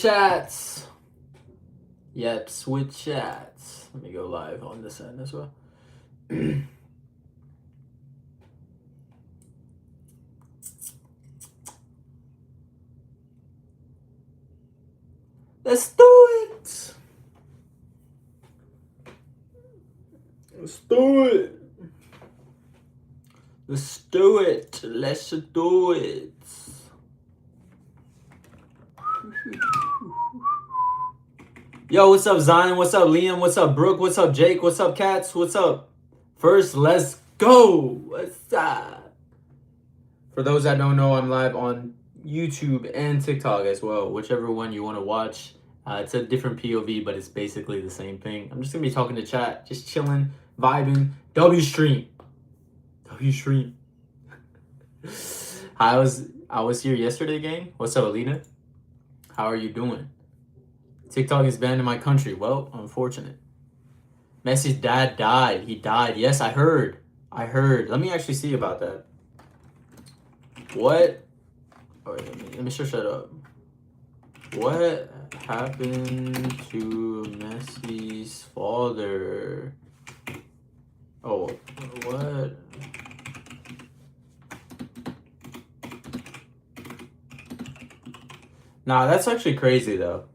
Chats. Yaps with chats. Let me go live on this end as well. Let's do it. Let's do it. Let's do it. Let's do it. Yo, what's up, Zion? What's up, Liam? What's up, Brooke? What's up, Jake? What's up, Cats? What's up? First, let's go. What's up? For those that don't know, I'm live on YouTube and TikTok as well, whichever one you want to watch. It's a different POV, but it's basically the same thing. I'm just gonna be talking to chat, just chilling, vibing. W stream. I was here yesterday, gang. What's up, Alina? How are you doing? TikTok is banned in my country. Well, unfortunate. Messi's dad died. He died. Yes, I heard. Let me actually see about that. What? Oh, wait, let me shut up. What happened to Messi's father? Oh, what? Nah, that's actually crazy though.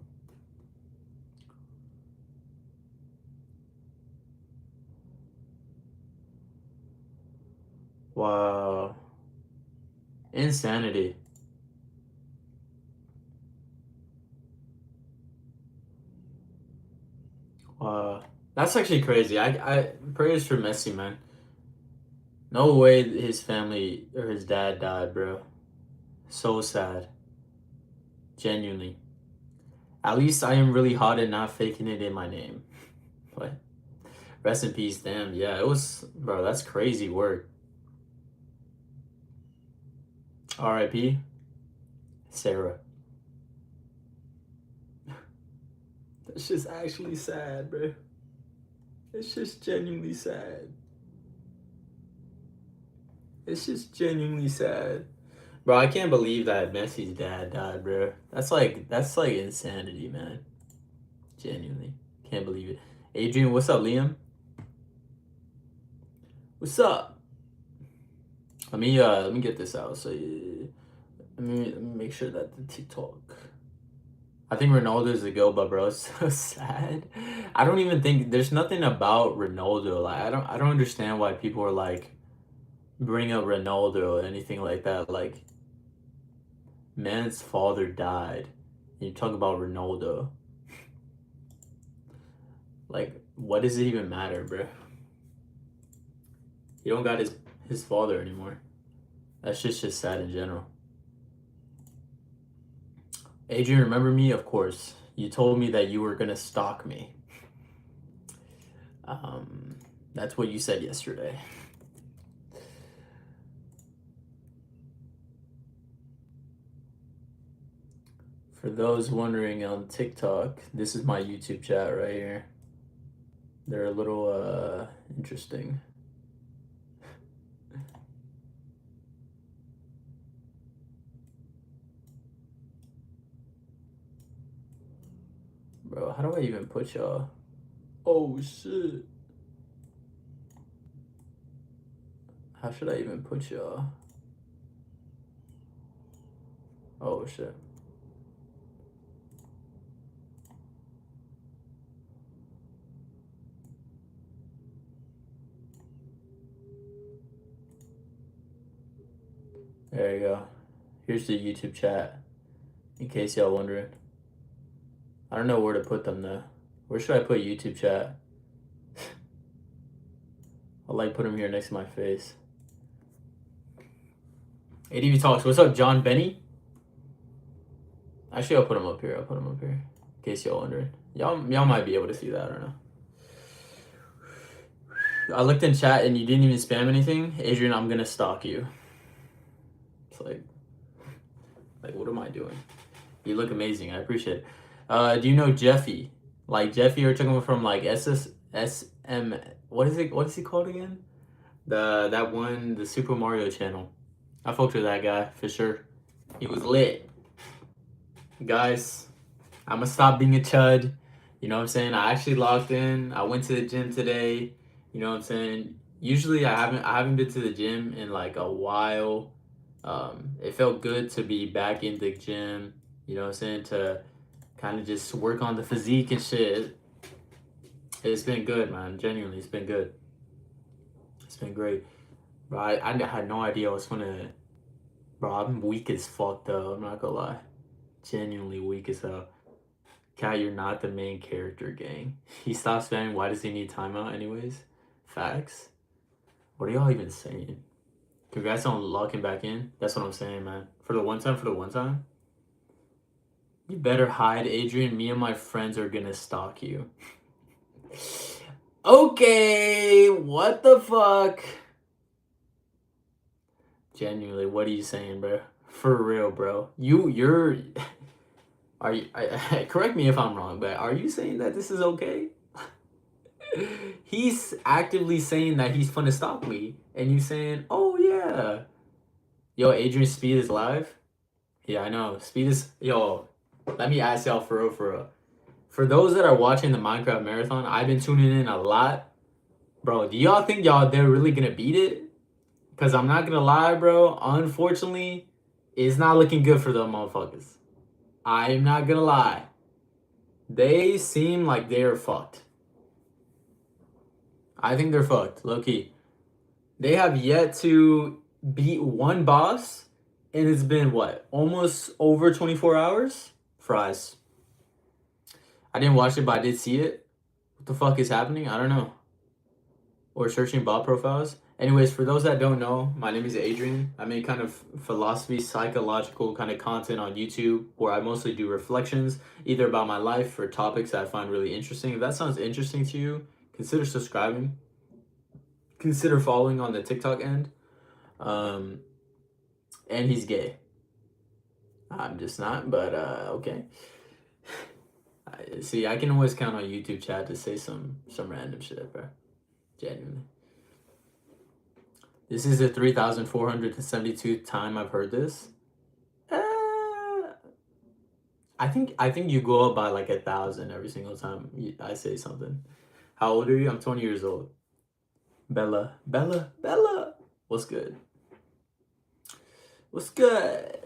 Wow. Insanity. Wow. That's actually crazy. I prayers for Messi, man. No way his family or his dad died, bro. So sad. Genuinely. At least I am really hot and not faking it in my name. What? Rest in peace, damn. Yeah, it was, bro, that's crazy work. R.I.P. Sarah. That's just actually sad, bro. It's just genuinely sad. It's just genuinely sad. Bro, I can't believe that Messi's dad died, bro. That's like insanity, man. Genuinely. Can't believe it. Adrian, what's up, Liam? What's up? Let me get this out. So let me make sure that the TikTok. I think Ronaldo's the GOAT, but bro, it's so sad. I don't even think there's nothing about Ronaldo. Like I don't understand why people are like bring up Ronaldo or anything like that. Like man's father died. And you talk about Ronaldo. Like, what does it even matter, bro? He don't got his father anymore. That's just sad in general. Adrian, remember me? Of course. You told me that you were gonna stalk me. That's what you said yesterday. For those wondering on TikTok, this is my YouTube chat right here. They're a little interesting. Bro, how do I even put y'all? Oh shit. How should I even put y'all? Oh shit. There you go. Here's the YouTube chat. In case y'all wondering. I don't know where to put them though. Where should I put YouTube chat? I'll like put them here next to my face. ADV Talks. What's up, John Benny? Actually, I'll put them up here. In case y'all wondering. Y'all might be able to see that. I don't know. I looked in chat and you didn't even spam anything. Adrian, I'm gonna stalk you. It's like what am I doing? You look amazing. I appreciate it. Do you know Jeffy? Like Jeffy, you're talking from like SM. What is it? What is he called again? The Super Mario channel. I fucked with that guy for sure. He was lit. Guys, I'm gonna stop being a chud. You know what I'm saying? I actually logged in. I went to the gym today. You know what I'm saying? Usually I haven't been to the gym in like a while. It felt good to be back in the gym. You know what I'm saying? To kind of just work on the physique and shit. It's been good, man. Genuinely, it's been good. It's been great. Bro, I had no idea I was gonna. Bro, I'm weak as fuck though. I'm not gonna lie. Genuinely weak as hell. Cat, you're not the main character, gang. He stopped spamming. Why does he need timeout, anyways? Facts. What are y'all even saying? Congrats on locking back in. That's what I'm saying, man. For the one time, for the one time. You better hide, Adrian. Me and my friends are gonna stalk you. Okay, what the fuck? Genuinely, what are you saying, bro? For real, bro. You're. Are you? Correct me if I'm wrong, but are you saying that this is okay? He's actively saying that he's gonna stop me, and you saying, "Oh yeah, yo, Adrian Speed is live." Yeah, I know. Speed is yo. Let me ask y'all for real, for real. For those that are watching the Minecraft marathon, I've been tuning in a lot, bro. Do y'all think they're really gonna beat it? Cause I'm not gonna lie, bro. Unfortunately, it's not looking good for them motherfuckers. I'm not gonna lie. They seem like they're fucked. I think they're fucked, low key. They have yet to beat one boss, and it's been what? Almost over 24 hours? Fries. I didn't watch it, but I did see it. What the fuck is happening? I don't know. Or searching bot profiles. Anyways, for those that don't know, my name is Adrian. I make kind of philosophy, psychological kind of content on YouTube where I mostly do reflections either about my life or topics that I find really interesting. If that sounds interesting to you, consider subscribing. Consider following on the TikTok end. Um, and he's gay. I'm just not, but okay. See, I can always count on YouTube chat to say some random shit, bro. Genuinely. This is the 3,472 time I've heard this. I think you go up by like 1,000 every single time I say something. How old are you? I'm 20 years old. Bella. What's good? What's good?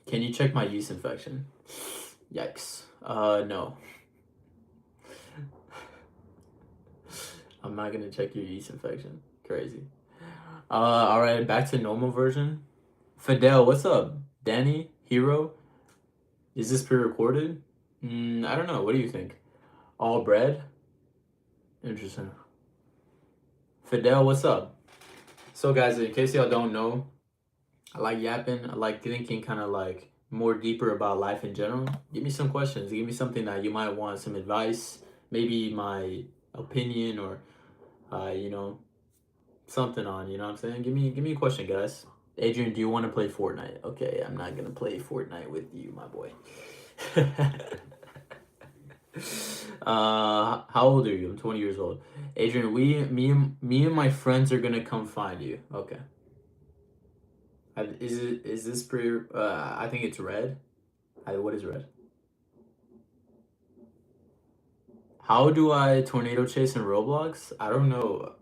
Can you check my yeast infection? Yikes. No. I'm not gonna check your yeast infection. Crazy. Alright, back to normal version. Fidel, what's up? Danny, Hero, is this pre-recorded? I don't know. What do you think? All bread? Interesting. Fidel, what's up? So guys, in case y'all don't know, I like yapping. I like thinking kind of like more deeper about life in general. Give me some questions. Give me something that you might want some advice, maybe my opinion or you know, something on, you know what I'm saying? Give me a question, guys. Adrian, do you want to play Fortnite? Okay, I'm not gonna play Fortnite with you, my boy. How old are you? I'm 20 years old. Adrian, me and my friends are gonna come find you. Okay. Is this pretty? I think it's red. What is red? How do I tornado chase in Roblox? I don't know.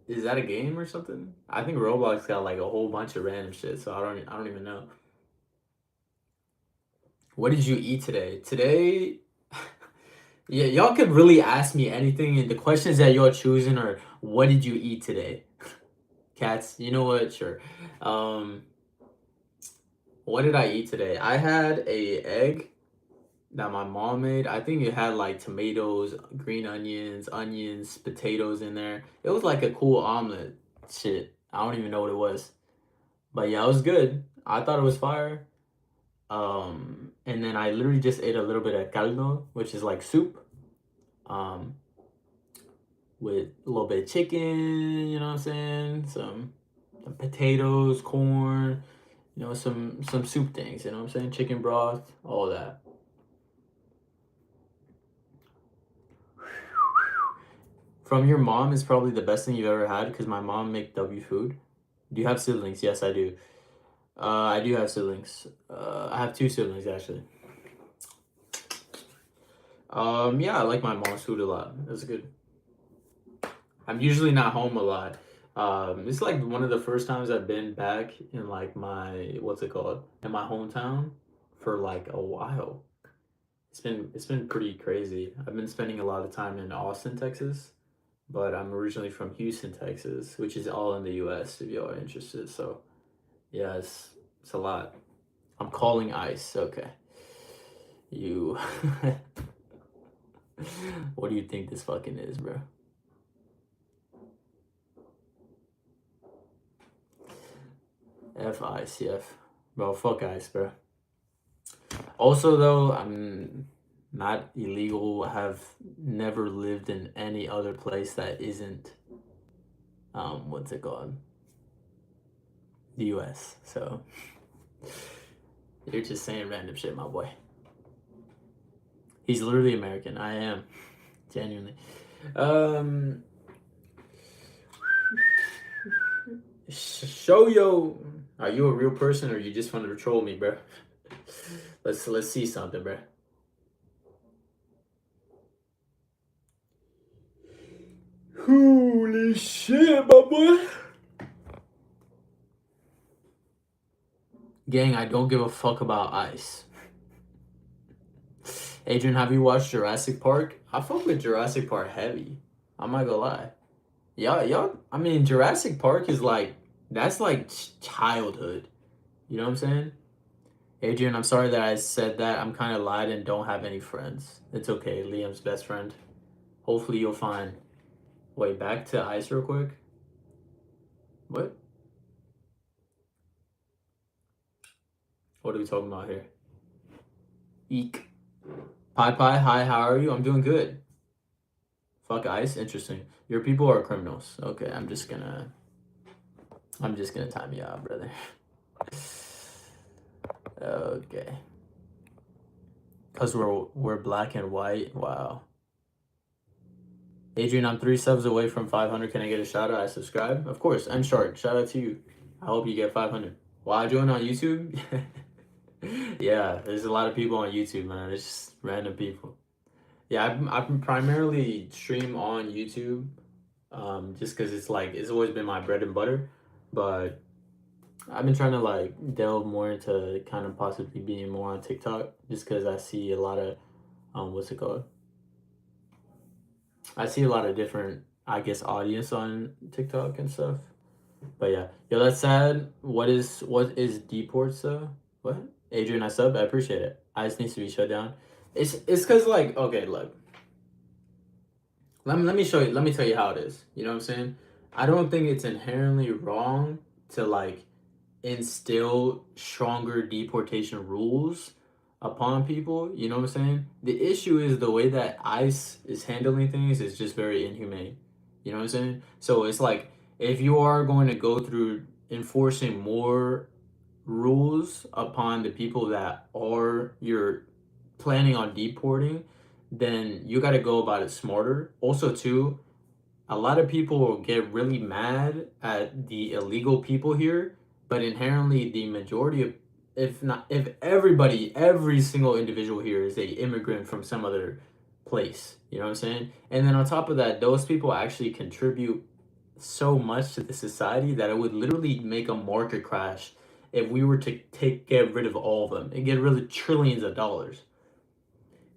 Is that a game or something? I think Roblox got like a whole bunch of random shit, so I don't even know. What did you eat today? Today, yeah, y'all could really ask me anything, and the questions that y'all choosing are, what did you eat today? Cats, you know what? Sure. Um, what did I eat today? I had a egg that my mom made. I think it had like tomatoes, green onions, potatoes in there. It was like a cool omelet. Shit, I don't even know what it was, but yeah, it was good. I thought it was fire. And then I literally just ate a little bit of caldo, which is like soup. Um, with a little bit of chicken, you know what I'm saying? Some potatoes, corn, you know, some soup things, you know what I'm saying? Chicken broth, all that. From your mom is probably the best thing you've ever had because my mom make W food. Do you have siblings? Yes, I do. I do have siblings. I have two siblings actually. Yeah, I like my mom's food a lot. That's good. I'm usually not home a lot. It's like one of the first times I've been back in like my what's it called in my hometown for like a while. It's been pretty crazy. I've been spending a lot of time in Austin, Texas, but I'm originally from Houston, Texas, which is all in the U.S. If you are interested. So yeah, it's a lot. I'm calling ICE. Okay, you. What do you think this fucking is, bro? FICF, bro. Fuck ICE, bro. Also, though, I'm not illegal. I have never lived in any other place that isn't what's it called? The U.S. So you're just saying random shit, my boy. He's literally American. I am genuinely. Um, show yo. Are you a real person or you just wanted to troll me, bro? Let's see something, bro. Holy shit, my boy. Gang, I don't give a fuck about ice. Adrian, have you watched Jurassic Park? I fuck with Jurassic Park heavy. I'm not gonna lie. Y'all, I mean, Jurassic Park is like, that's like childhood. You know what I'm saying? Adrian, I'm sorry that I said that. I'm kind of lied and don't have any friends. It's okay. Liam's best friend. Hopefully you'll find. Wait, back to ice real quick. What? What are we talking about here? Eek. Pie Pie, hi, how are you? I'm doing good. Fuck ice, interesting. Your people are criminals. Okay, I'm just gonna time you out, brother. Okay. Cause we're black and white. Wow. Adrian, I'm 3 subs away from 500. Can I get a shout out? I subscribe, of course. And short, shout out to you. I hope you get 500. Why join on YouTube? Yeah, there's a lot of people on YouTube, man. It's just random people. Yeah, I've primarily stream on YouTube, just because it's like it's always been my bread and butter, but I've been trying to like delve more into kind of possibly being more on TikTok, just because I see a lot of what's it called? I see a lot of different, I guess, audience on TikTok and stuff. But yeah, yo, that's sad. What is deports though? What? Adrian, I sub. I appreciate it. ICE needs to be shut down. It's because like okay, look. Let me show you. Let me tell you how it is. You know what I'm saying? I don't think it's inherently wrong to like instill stronger deportation rules upon people. You know what I'm saying? The issue is the way that ICE is handling things is just very inhumane. You know what I'm saying? So it's like if you are going to go through enforcing more rules upon the people that are you're planning on deporting, then you got to go about it smarter. Also, too, a lot of people get really mad at the illegal people here, but inherently the majority of, if everybody, every single individual here is a immigrant from some other place. You know what I'm saying? And then on top of that, those people actually contribute so much to the society that it would literally make a market crash if we were to get rid of all of them and get rid of trillions of dollars.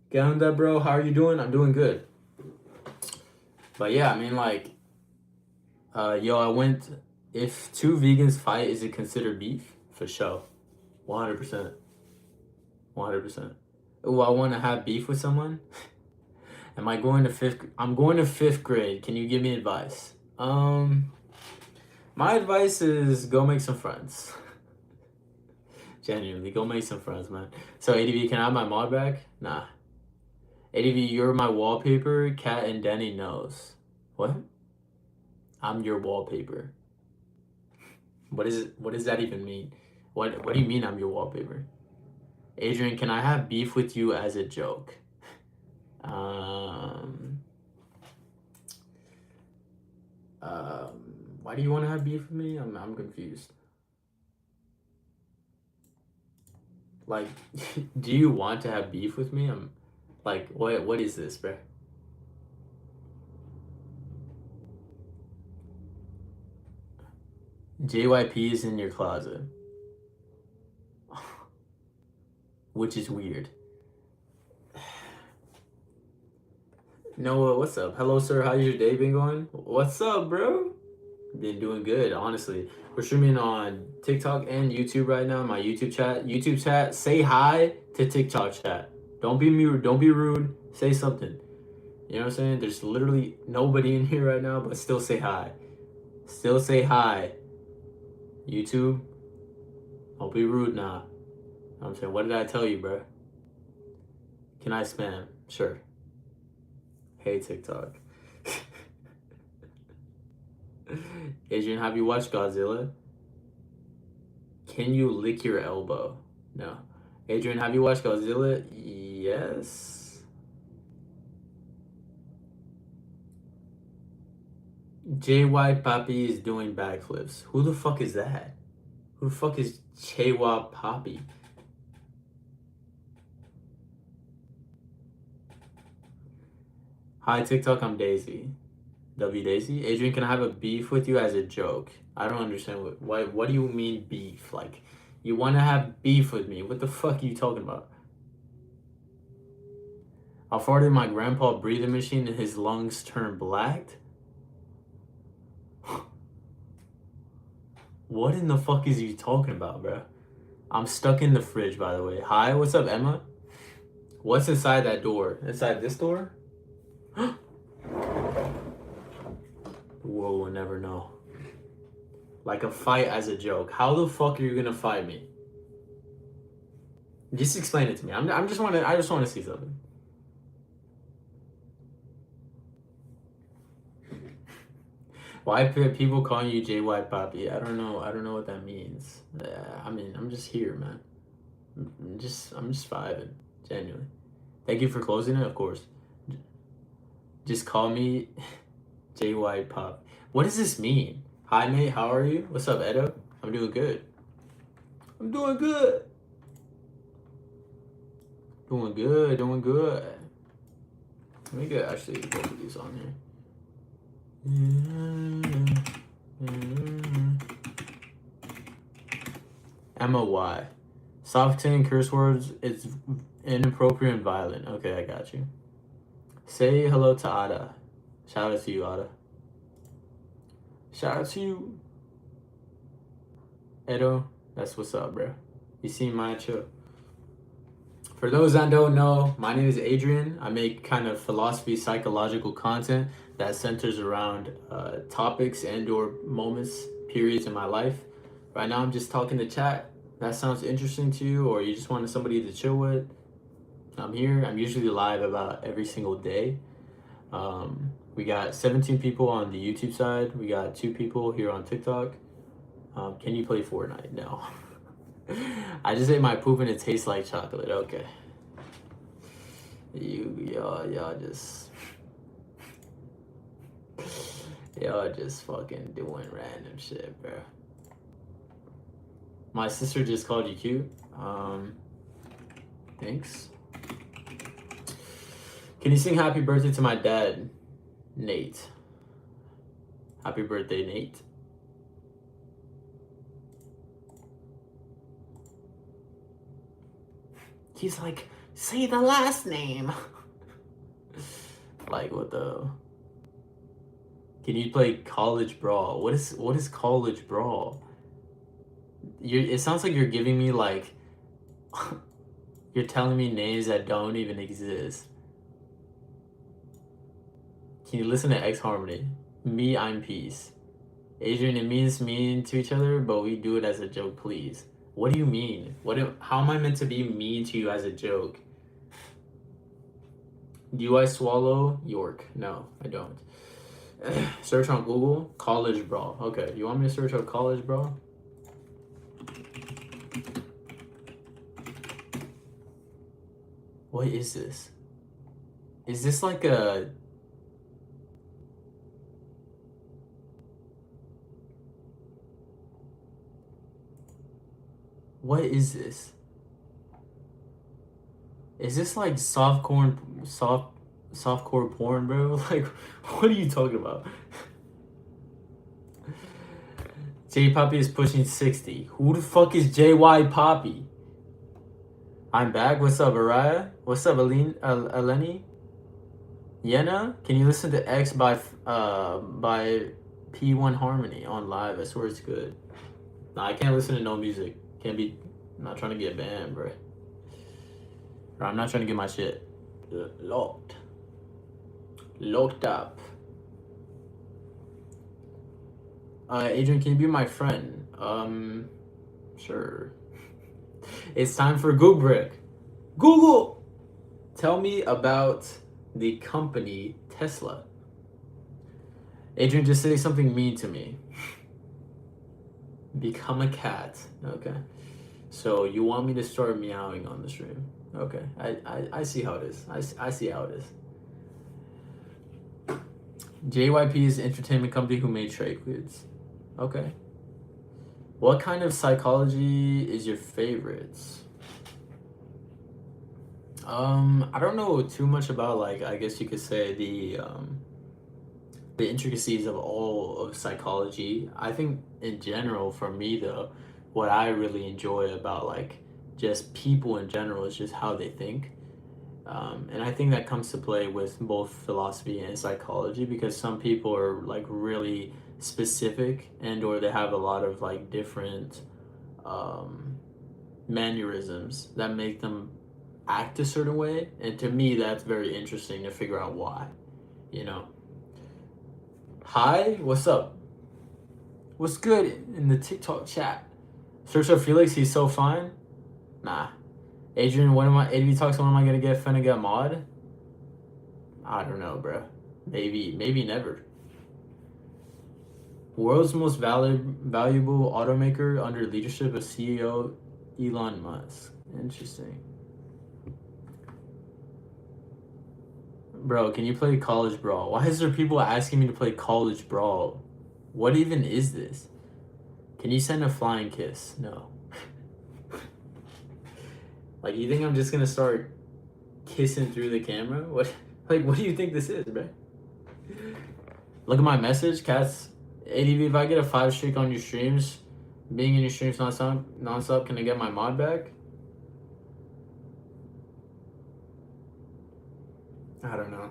Get on that, bro. How are you doing? I'm doing good. But yeah, I mean, like, yo, I went. If two vegans fight, is it considered beef? For sure, 100%, 100%. Oh, I want to have beef with someone. Am I going to fifth? I'm going to fifth grade. Can you give me advice? My advice is go make some friends. Genuinely, go make some friends, man. So ADV, can I have my mod back? Nah. ADV, you're my wallpaper. Cat and Danny knows. What? I'm your wallpaper. What is it? What does that even mean? What do you mean I'm your wallpaper? Adrian, can I have beef with you as a joke? Um, um, why do you want to have beef with me? I'm confused. Like, do you want to have beef with me? I'm like, what is this, bro? JYP is in your closet, which is weird. Noah, what's up? Hello, sir. How's your day been going? What's up, bro? Been doing good, honestly. We're streaming on TikTok and YouTube right now. My YouTube chat. YouTube chat. Say hi to TikTok chat. Don't be rude. Don't be rude. Say something. You know what I'm saying? There's literally nobody in here right now, but still say hi. Still say hi. YouTube. Don't be rude now. You know what I'm saying? What did I tell you, bro? Can I spam? Sure. Hey, TikTok. Adrian, have you watched Godzilla? Can you lick your elbow? No. Adrian, have you watched Godzilla? Yes. JY Papi is doing backflips. Who the fuck is that? Who the fuck is JY Papi? Hi, TikTok, I'm Daisy. W Daisy? Adrian, can I have a beef with you as a joke? I don't understand what do you mean beef? Like, you want to have beef with me? What the fuck are you talking about? How far did my grandpa breathe a machine and his lungs turn black? What in the fuck is you talking about, bro? I'm stuck in the fridge, by the way. Hi, what's up, Emma? What's inside that door? Inside this door? The world will never know. Like a fight as a joke. How the fuck are you gonna fight me? Just explain it to me. I just want to see something. Why people calling you JY Poppy? I don't know. I don't know what that means. I mean, I'm just here, man. I'm just vibing, genuinely. Thank you for closing it, of course. Just call me JY Pop. What does this mean? Hi, mate. How are you? What's up, Edo? I'm doing good. I'm doing good. Doing good. Doing good. Let me get actually both of these on here. Emma Y. Stop saying curse words. It's inappropriate and violent. Okay, I got you. Say hello to Ada. Shout out to you, Ada. Shout out to you. Edo, that's what's up, bro. You see my chill. For those that don't know, my name is Adrian. I make kind of philosophy, psychological content that centers around topics and or moments, periods in my life. Right now, I'm just talking to chat. That sounds interesting to you, or you just wanted somebody to chill with. I'm here. I'm usually live about every single day. We got 17 people on the YouTube side. We got 2 people here on TikTok. Can you play Fortnite? No. I just ate my poop and it tastes like chocolate. Okay. Y'all just fucking doing random shit, bro. My sister just called you cute. Thanks. Can you sing happy birthday to my dad, Nate? Happy birthday, Nate. He's like, say the last name. Like, what the? Can you play College Brawl? What is College Brawl? It sounds like you're giving me like you're telling me names that don't even exist. Can you listen to X Harmony? Me, I'm peace. Adrian, it means mean to each other, but we do it as a joke, please. What do you mean? How am I meant to be mean to you as a joke? Do I swallow York? No, I don't. Search on Google, College Brawl. Okay, you want me to search on College Brawl? What is this? Is this like a... What is this? Is this like softcore porn, bro? Like, what are you talking about? J Poppy is pushing 60. Who the fuck is JY Poppy? I'm back. What's up, Araya? What's up, Eleni? Yena? Can you listen to X by P1 Harmony on live? I swear it's good. Nah, I can't listen to no music. Can't be. I'm not trying to get banned, bro. Or I'm not trying to get my shit locked. Locked up. Adrian, can you be my friend? Sure. It's time for Google. Google! Tell me about the company Tesla. Adrian, just say something mean to me. Become a cat. Okay. So you want me to start meowing on the stream? Okay. I see how it is. I see how it is. JYP is the entertainment company who made Stray Kids. Okay. What kind of psychology is your favorites? I don't know too much about, like, I guess you could say the intricacies of all of psychology. I think in general, for me though, what I really enjoy about like just people in general is just how they think. And I think that comes to play with both philosophy and psychology, because some people are like really specific, and or they have a lot of like different mannerisms that make them act a certain way, and to me that's very interesting to figure out why, you know. Hi, what's up? What's good in the TikTok chat? Search up Felix, he's so fine. Nah. Adrian, when am I ADV talks, when am I gonna get finna get mod? I don't know, bro. Maybe never. World's most valuable automaker under leadership of CEO Elon Musk. Interesting. Bro, can you play College Brawl? Why is there people asking me to play College Brawl? What even is this? Can you send a flying kiss? No. Like, you think I'm just gonna start kissing through the camera? What? Like, what do you think this is, bro? Look at my message, cats. ADV, if I get a 5 streak on your streams, being in your streams nonstop, can I get my mod back? I don't know.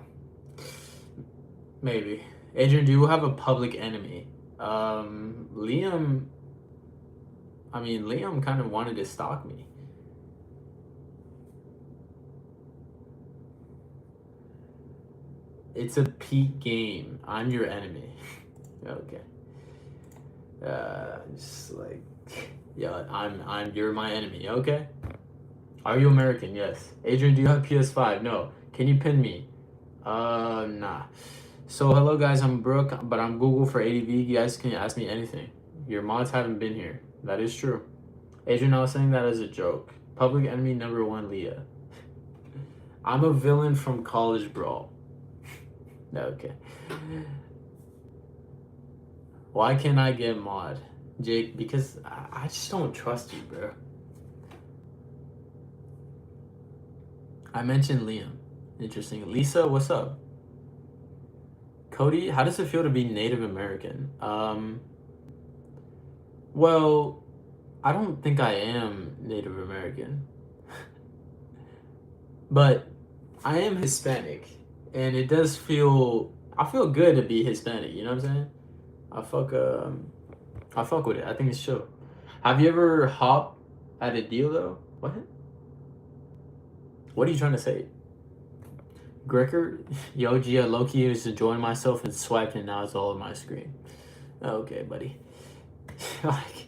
Maybe. Adrian, do you have a public enemy? Liam kind of wanted to stalk me. It's a peak game. I'm your enemy. Okay. Just like, yeah, you're my enemy. Okay. Are you American? Yes. Adrian, do you have PS5? No. Can you pin me? Nah. So hello guys, I'm Brooke, but I'm Google for ADV. You guys can ask me anything. Your mods haven't been here. That is true. Adrian, I was saying that as a joke. Public enemy number 1, Leah. I'm a villain from College Brawl. Okay. Why can't I get mod? Jake, because I just don't trust you, bro. I mentioned Liam. Interesting. Lisa, what's up? Cody, how does it feel to be Native American? Well, I don't think I am Native American. But I am Hispanic, and it does feel, I feel good to be Hispanic, you know what I'm saying? I fuck with it. I think it's chill. Have you ever hopped at a deal though? What? What are you trying to say? Grecker? Yo, Gia, Loki used to join myself and swiped, and now it's all on my screen. Okay, buddy. Like,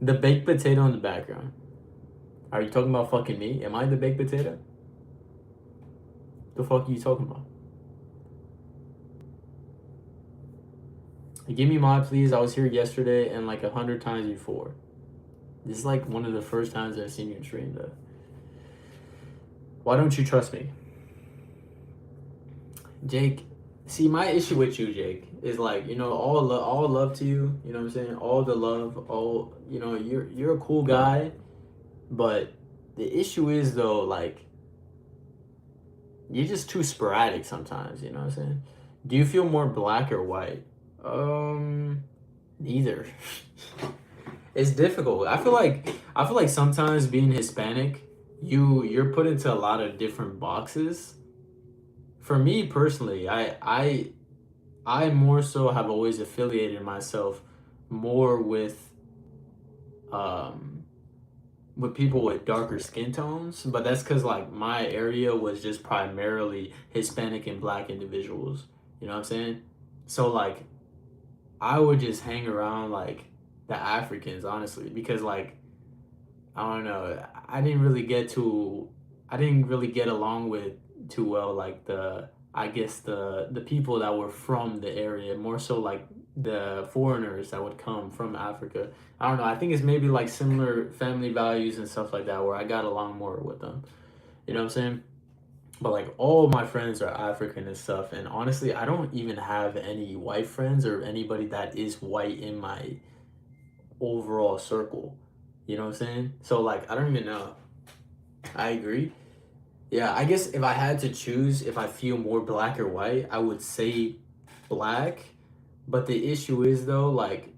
the baked potato in the background. Are you talking about fucking me? Am I the baked potato? The fuck are you talking about? Give me mod, please. I was here yesterday and like 100 times before. This is like one of the first times I've seen you stream though. Why don't you trust me? Jake, see, my issue with you, Jake, is like, you know, all love to you, you know what I'm saying? All the love, all, you know, you're a cool guy, but the issue is though, like, you're just too sporadic sometimes, you know what I'm saying? Do you feel more black or white? Neither. It's difficult. I feel like sometimes being Hispanic, you're put into a lot of different boxes. For me personally, I more so have always affiliated myself more um with people with darker skin tones, but that's because like my area was just primarily Hispanic and black individuals. You know what I'm saying? So like I would just hang around like the Africans, honestly, because like I don't know, I didn't really get along with too well like I guess the people that were from the area, more so like the foreigners that would come from Africa. I don't know. I think it's maybe like similar family values and stuff like that where I got along more with them. You know what I'm saying? But like all my friends are African and stuff, and honestly, I don't even have any white friends or anybody that is white in my overall circle. You know what I'm saying? So like I don't even know. I agree. Yeah, I guess if I had to choose if I feel more black or white, I would say black. But the issue is though, like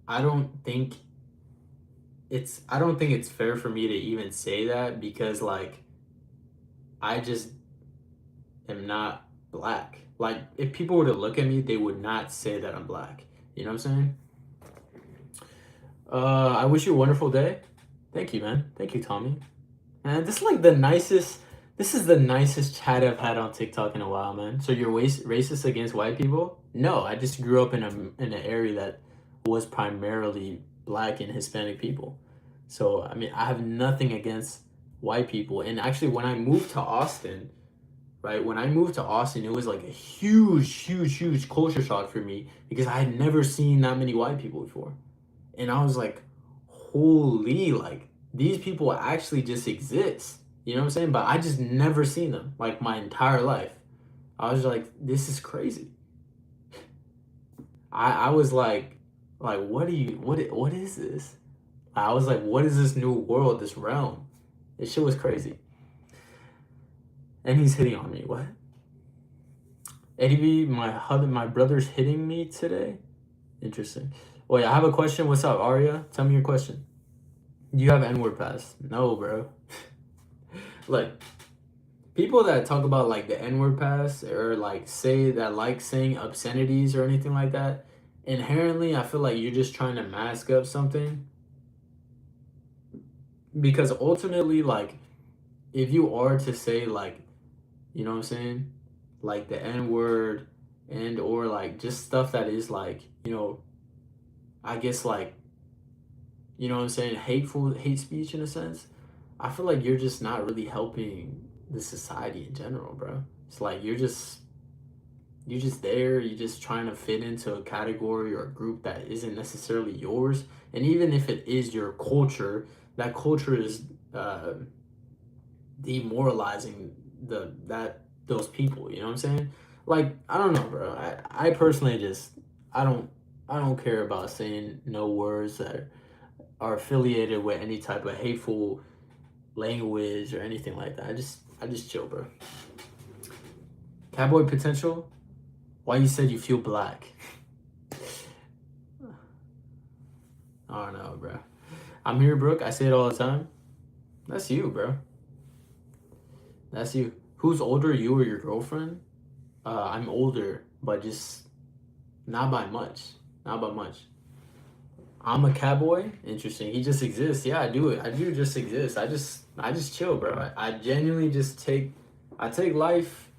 I don't think I don't think it's fair for me to even say that because like I just am not black. Like if people were to look at me, they would not say that I'm black. You know what I'm saying? I wish you a wonderful day. Thank you, man. Thank you, Tommy. Man, this is like the nicest. This is the nicest chat I've had on TikTok in a while, man. So you're racist against white people? No, I just grew up in an area that was primarily black and Hispanic people. So I mean, I have nothing against white people. And actually, when I moved to Austin, right? When I moved to Austin, it was like a huge, huge, huge culture shock for me because I had never seen that many white people before. And I was like, holy, like these people actually just exist. You know what I'm saying? But I just never seen them like my entire life. I was like, this is crazy. I was like what is this? I was like, what is this new world, this realm? This shit was crazy. And he's hitting on me. What? Eddie B, my brother's hitting me today. Interesting. Wait, I have a question. What's up, Arya? Tell me your question. Do you have N-word pass? No, bro. Like people that talk about like the N-word pass or like say that like saying obscenities or anything like that, inherently I feel like you're just trying to mask up something because ultimately like if you are to say like, you know what I'm saying, like the N-word and or like just stuff that is like, I guess like, you know what I'm saying, hate speech in a sense, I feel like you're just not really helping the society in general, bro. It's like you're just there, you're just trying to fit into a category or a group that isn't necessarily yours. And even if it is your culture, that culture is uh, demoralizing those people, you know what I'm saying? Like, I don't know, bro. I personally just I don't I don't care about saying no words that are affiliated with any type of hateful language or anything like that. I just chill, bro. Cowboy potential? Why you said you feel black? I don't know, bro. I'm here, Brooke. I say it all the time. That's you, bro. That's you. Who's older, you or your girlfriend? I'm older, but just not by much. Not by much. I'm a cowboy. Interesting. He just exists. Yeah, I do it. I do just exist. I just chill, bro. I genuinely just I take life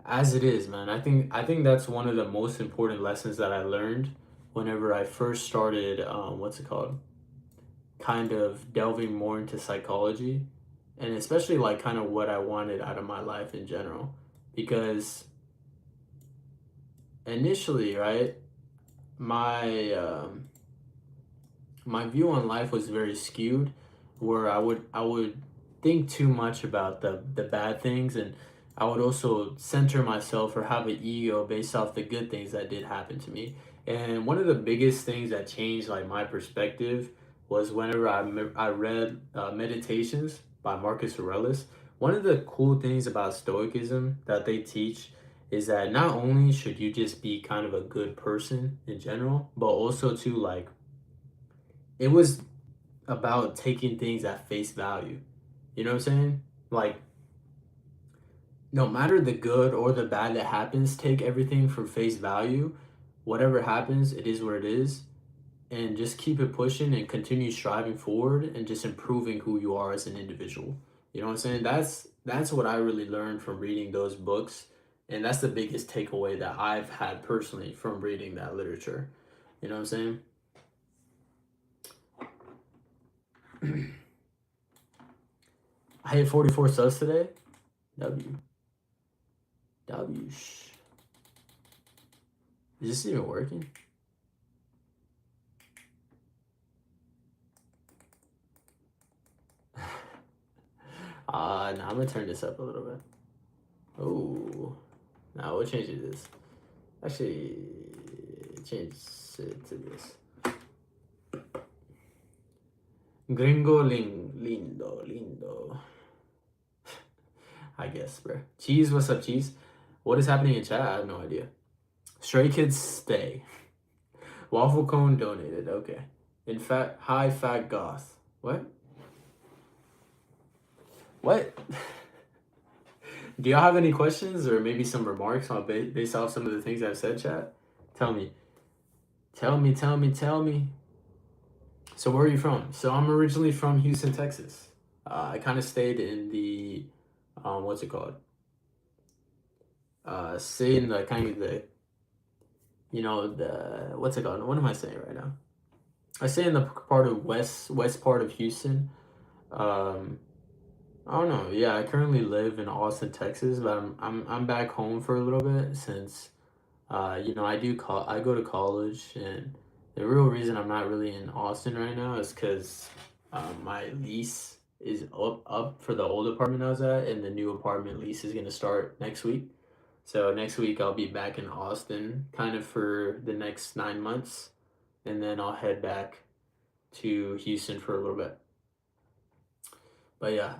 as it is, man. I think that's one of the most important lessons that I learned whenever I first started what's it called? Kind of delving more into psychology and especially like kind of what I wanted out of my life in general. Because initially, right, my my view on life was very skewed where I would think too much about the bad things, and I would also center myself or have an ego based off the good things that did happen to me. And one of the biggest things that changed like my perspective was whenever I read Meditations by Marcus Aurelius. One of the cool things about Stoicism that they teach is that not only should you just be kind of a good person in general, but also to like it was about taking things at face value. You know what I'm saying? Like no matter the good or the bad that happens, take everything for face value. Whatever happens, it is what it is, and just keep it pushing and continue striving forward and just improving who you are as an individual. You know what I'm saying? That's what I really learned from reading those books, and that's the biggest takeaway that I've had personally from reading that literature. You know what I'm saying? I hit 44 subs today. W W. Is this even working? Now I'm gonna turn this up a little bit. Oh, now we'll change it this. Actually, change it to this. Lindo, lindo. I guess, bro. Cheese, what's up, Cheese? What is happening in chat? I have no idea. Stray Kids stay. Waffle Cone donated. Okay. In fact, high fat goth. What? What? Do y'all have any questions or maybe some remarks on based off some of the things I've said, chat? Tell me. Tell me, tell me, tell me. So where are you from? So I'm originally from Houston, Texas. I kind of stayed in the, what's it called? Stay in the kind of the, you know, the, what's it called? What am I saying right now? I stay in the part of west part of Houston. Um, I don't know. Yeah, I currently live in Austin, Texas, but I'm back home for a little bit since I go to college, and the real reason I'm not really in Austin right now is because my lease is up for the old apartment I was at, and the new apartment lease is gonna start next week. So next week I'll be back in Austin, kind of for the next 9 months, and then I'll head back to Houston for a little bit. But yeah,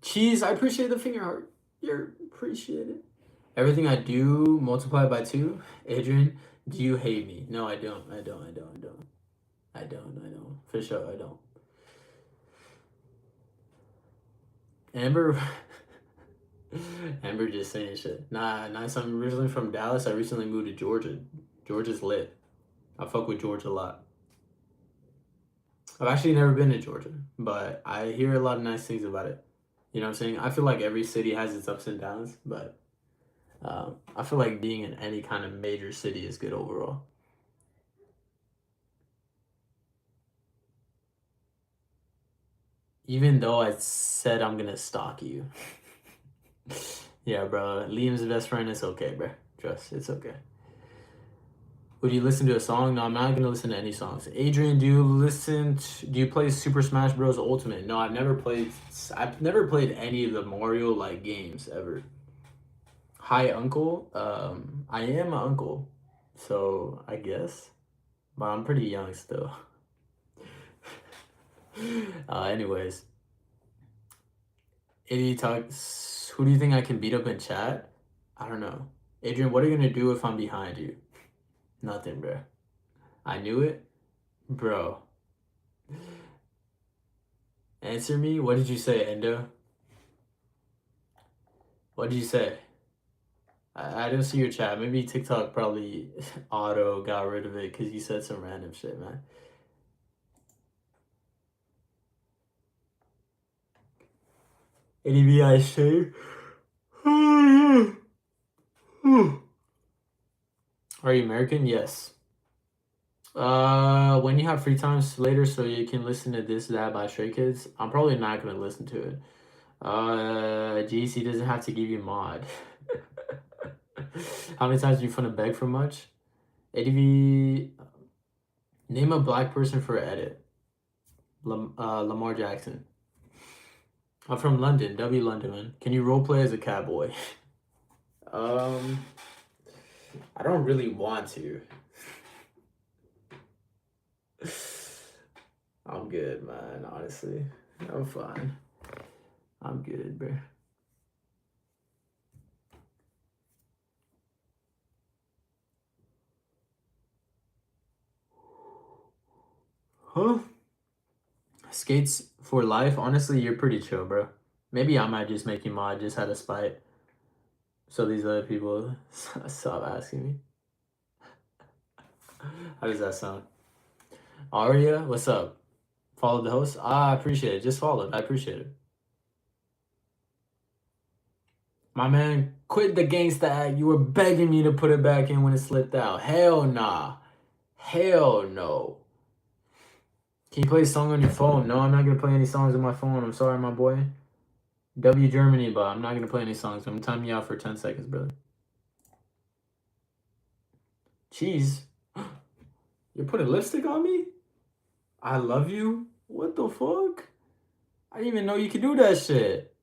Cheese, I appreciate the finger heart. You're appreciated. Everything I do multiply by two. Adrian, do you hate me? No, I don't. I don't. I don't. I don't. I don't. I don't. For sure, I don't. Amber, Amber just saying shit. Nah, nice. I'm originally from Dallas. I recently moved to Georgia. Georgia's lit. I fuck with Georgia a lot. I've actually never been to Georgia, but I hear a lot of nice things about it. You know what I'm saying? I feel like every city has its ups and downs, but I feel like being in any kind of major city is good overall. Even though I said I'm gonna stalk you. Yeah, bro. Liam's best friend. It's okay, bro. Trust. It's okay. Would you listen to a song? No, I'm not gonna listen to any songs. Adrian, do you play Super Smash Bros. Ultimate? No, I've never played. I've never played any of the Mario like games ever. Hi, uncle. I am an uncle, so I guess, but I'm pretty young still. Anyways, Eddie talks. Who do you think I can beat up in chat? I don't know. Adrian, what are you gonna do if I'm behind you? Nothing, bro. I knew it, bro. Answer me. What did you say, Endo? What did you say? I don't see your chat. Maybe TikTok probably auto got rid of it because you said some random shit, man. ADVI shave. Are you American? Yes. When you have free times later, so you can listen to This That by Stray Kids. I'm probably not gonna listen to it. GC doesn't have to give you mod. How many times do you want to beg for much? ADV. Name a black person for edit. Lamar Jackson. I'm from London, W London, man. Can you roleplay as a cowboy? I don't really want to. I'm good, man. Honestly, I'm fine. I'm good, bro. Huh? Skates for life. Honestly, you're pretty chill, bro. Maybe I might just make you mod just out of spite, so these other people stop asking me. How does that sound? Aria, what's up? Follow the host. Ah, I appreciate it. Just followed. I appreciate it. My man, quit the gangsta act. You were begging me to put it back in when it slipped out. Hell nah. Hell no. Can you play a song on your phone? No, I'm not gonna play any songs on my phone. I'm sorry, my boy. W Germany, but I'm not gonna play any songs. I'm timing you out for 10 seconds, brother. Cheese. You're putting lipstick on me? I love you? What the fuck? I didn't even know you could do that shit.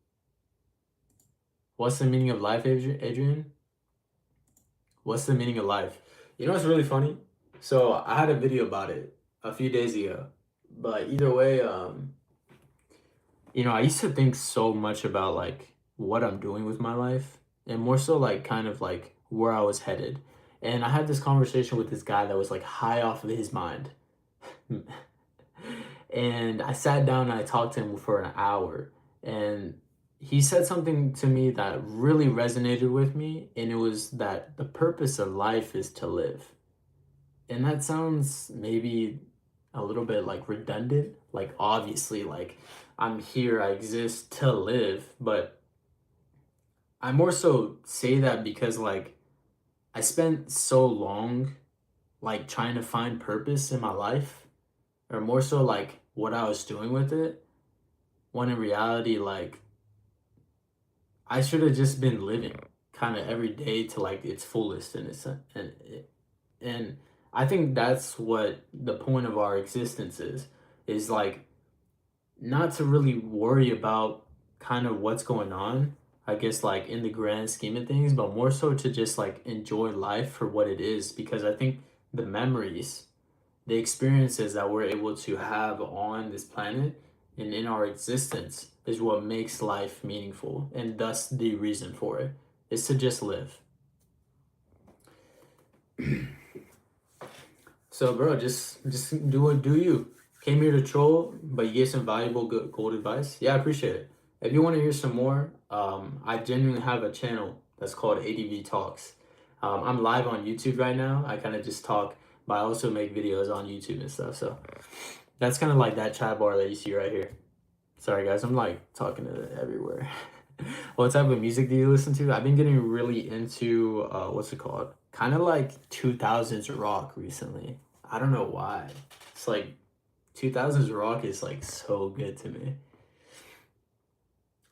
What's the meaning of life, Adrian? What's the meaning of life? You know what's really funny? So I had a video about it a few days ago. But either way, I used to think so much about like what I'm doing with my life and more so like kind of like where I was headed. And I had this conversation with this guy that was like high off of his mind. And I sat down and I talked to him for an hour. And he said something to me that really resonated with me. And it was that the purpose of life is to live. And that sounds maybe a little bit like redundant. Like, obviously, like I'm here, I exist to live. But I more so say that because, like, I spent so long, like, trying to find purpose in my life, or more so, like, what I was doing with it, when in reality, like, I should have just been living kind of every day to like its fullest in a sense. And I think that's what the point of our existence is like not to really worry about kind of what's going on, I guess like in the grand scheme of things, but more so to just like enjoy life for what it is because I think the memories, the experiences that we're able to have on this planet and in our existence is what makes life meaningful and thus the reason for it is to just live. So, bro, just do what do you. Came here to troll, but you gave some valuable good gold advice. Yeah, I appreciate it. If you want to hear some more, I genuinely have a channel that's called ADV Talks. I'm live on YouTube right now. I kind of just talk, but I also make videos on YouTube and stuff. So that's kind of like that chat bar that you see right here. Sorry, guys, I'm like talking to everywhere. What type of music do you listen to? I've been getting really into what's it called? Kind of like 2000s rock recently. I don't know why. It's like 2000s rock is like so good to me.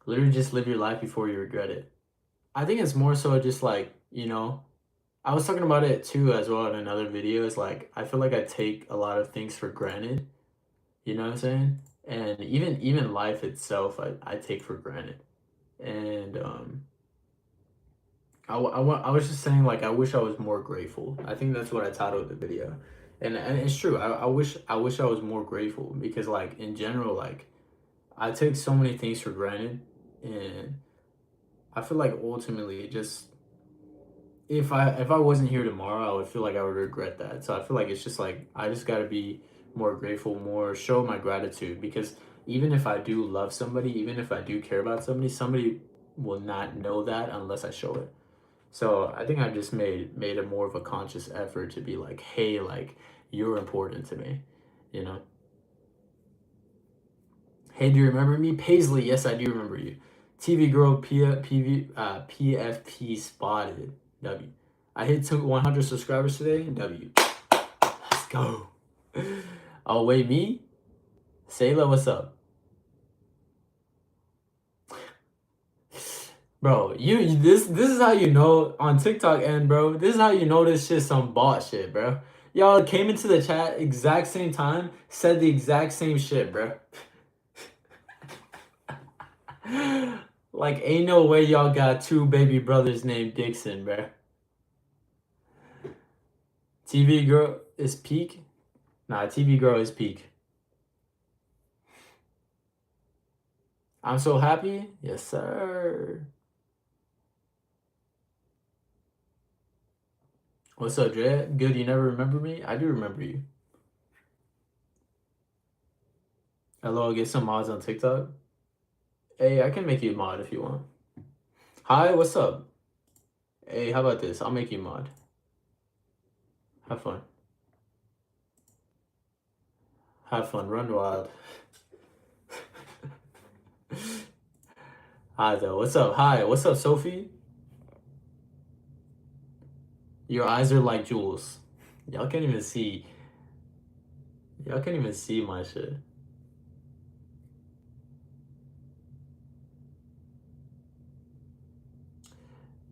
Literally just live your life before you regret it. I think it's more so just like, I was talking about it too as well in another video. It's like I feel like I take a lot of things for granted. You know what I'm saying? And even life itself, I take for granted. And I was just saying like I wish I was more grateful. I think that's what I titled the video, and it's true. I wish I was more grateful because like in general like I take so many things for granted, and I feel like ultimately just if I wasn't here tomorrow, I would feel like I would regret that. So I feel like it's just like I just got to be more grateful, more show my gratitude because even if I do love somebody, even if I do care about somebody, somebody will not know that unless I show it. So I think I just made a more of a conscious effort to be like, hey, like you're important to me, you know. Hey, do you remember me, Paisley? Yes, I do remember you. TV girl PFP spotted. W. I hit 100 subscribers today. W. Let's go. Oh wait, me? Sayla, what's up? Bro, this is how you know on TikTok and bro, this is how you know this shit some bot shit, bro. Y'all came into the chat exact same time, said the exact same shit, bro. Like ain't no way y'all got two baby brothers named Dixon, bro. TV girl is peak? Nah, TV girl is peak. I'm so happy. Yes, sir. What's up, Dre? Good, you never remember me? I do remember you. Hello, get some mods on TikTok. Hey, I can make you a mod if you want. Hi, what's up? Hey, how about this? I'll make you a mod. Have fun. Have fun. Run wild. Hi, though. What's up? Hi, what's up, Sophie? Your eyes are like jewels. Y'all can't even see. Y'all can't even see my shit.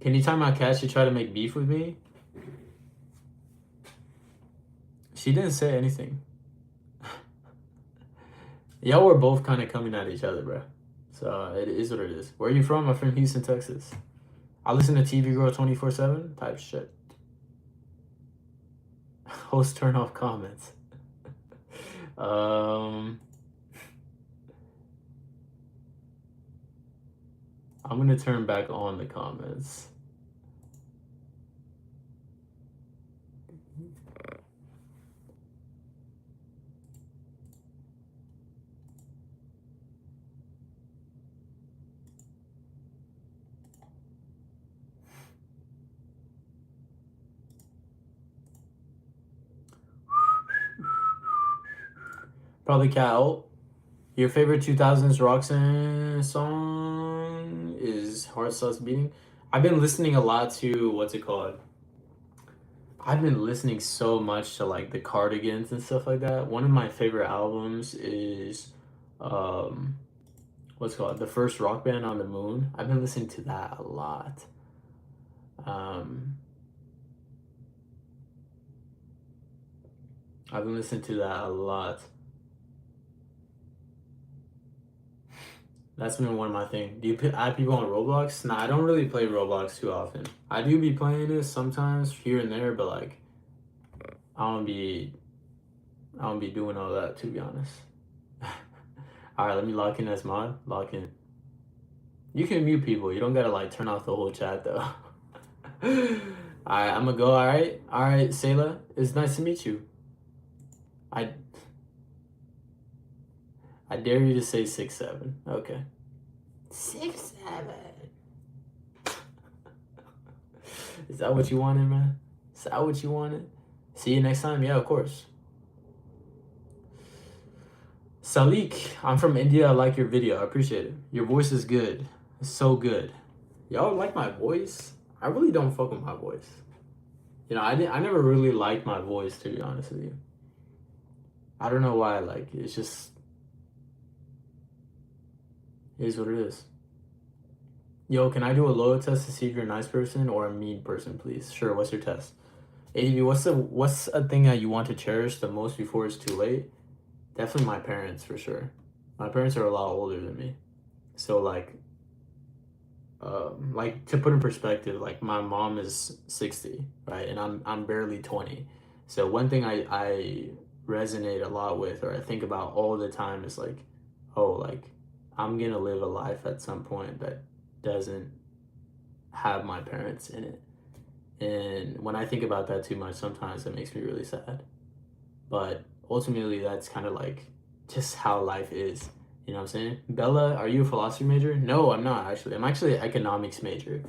Can you time my cat? She tried to make beef with me. She didn't say anything. Y'all were both kind of coming at each other, bro. So it is what it is. Where are you from? I'm from Houston, Texas. I listen to TV Girl 24/7 type shit. Host turn off comments. I'm gonna turn back on the comments. Probably Cal. Your favorite 2000s Roxanne song is Heart Starts Beating. I've been listening a lot to, what's it called? I've been listening so much to like the Cardigans and stuff like that. One of my favorite albums is, um, what's it called? The First Rock Band on the Moon. I've been listening to that a lot. Um, I've been listening to that a lot. That's been one of my things. Do you add people on Roblox? Nah, I don't really play Roblox too often. I do be playing it sometimes here and there, but like I don't be I don't be doing all that to be honest. All right, let me lock in as mod. Lock in. You can mute people. You don't gotta like turn off the whole chat though. All right, I'm gonna go. All right, Sayla. It's nice to meet you. I I dare you to say 6'7". Okay. 6'7". Is that what you wanted, man? Is that what you wanted? See you next time. Yeah, of course. Salik, I'm from India. I like your video. I appreciate it. Your voice is good. It's so good. Y'all like my voice? I really don't fuck with my voice. You know, I never really liked my voice, to be honest with you. I don't know why. Like, it's just it is what it is. Yo, can I do a loyal test to see if you're a nice person or a mean person, please? Sure. What's your test? ADB, what's a thing that you want to cherish the most before it's too late? Definitely my parents, for sure. My parents are a lot older than me, so like to put in perspective, like my mom is 60, right, and I'm barely 20. So one thing I resonate a lot with, or I think about all the time, is like, oh, like I'm gonna live a life at some point that doesn't have my parents in it. And when I think about that too much, sometimes it makes me really sad. But ultimately, that's kind of like just how life is. You know what I'm saying? Bella, are you a philosophy major? No, I'm not actually. I'm actually an economics major,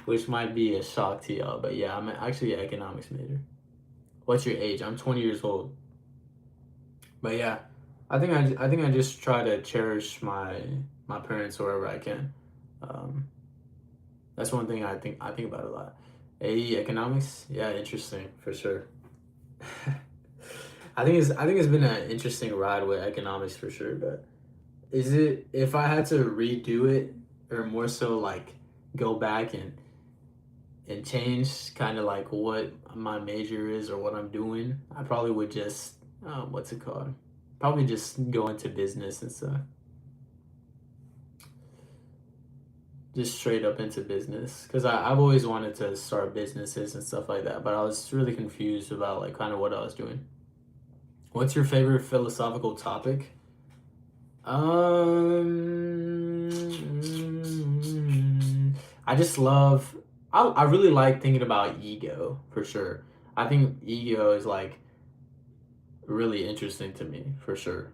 which might be a shock to y'all. But yeah, I'm actually an economics major. What's your age? I'm 20 years old. But yeah, I think I just try to cherish my parents wherever I can. Um, that's one thing I think about a lot. AE economics, yeah, interesting for sure. I think it's been an interesting ride with economics for sure. But is it, if I had to redo it, or more so like go back and change kind of like what my major is or what I'm doing, I probably would just what's it called? Probably just go into business and stuff. Just straight up into business, because I've always wanted to start businesses and stuff like that, but I was really confused about like kind of what I was doing. What's your favorite philosophical topic? I just love. I really like thinking about ego for sure. I think ego is like really interesting to me for sure.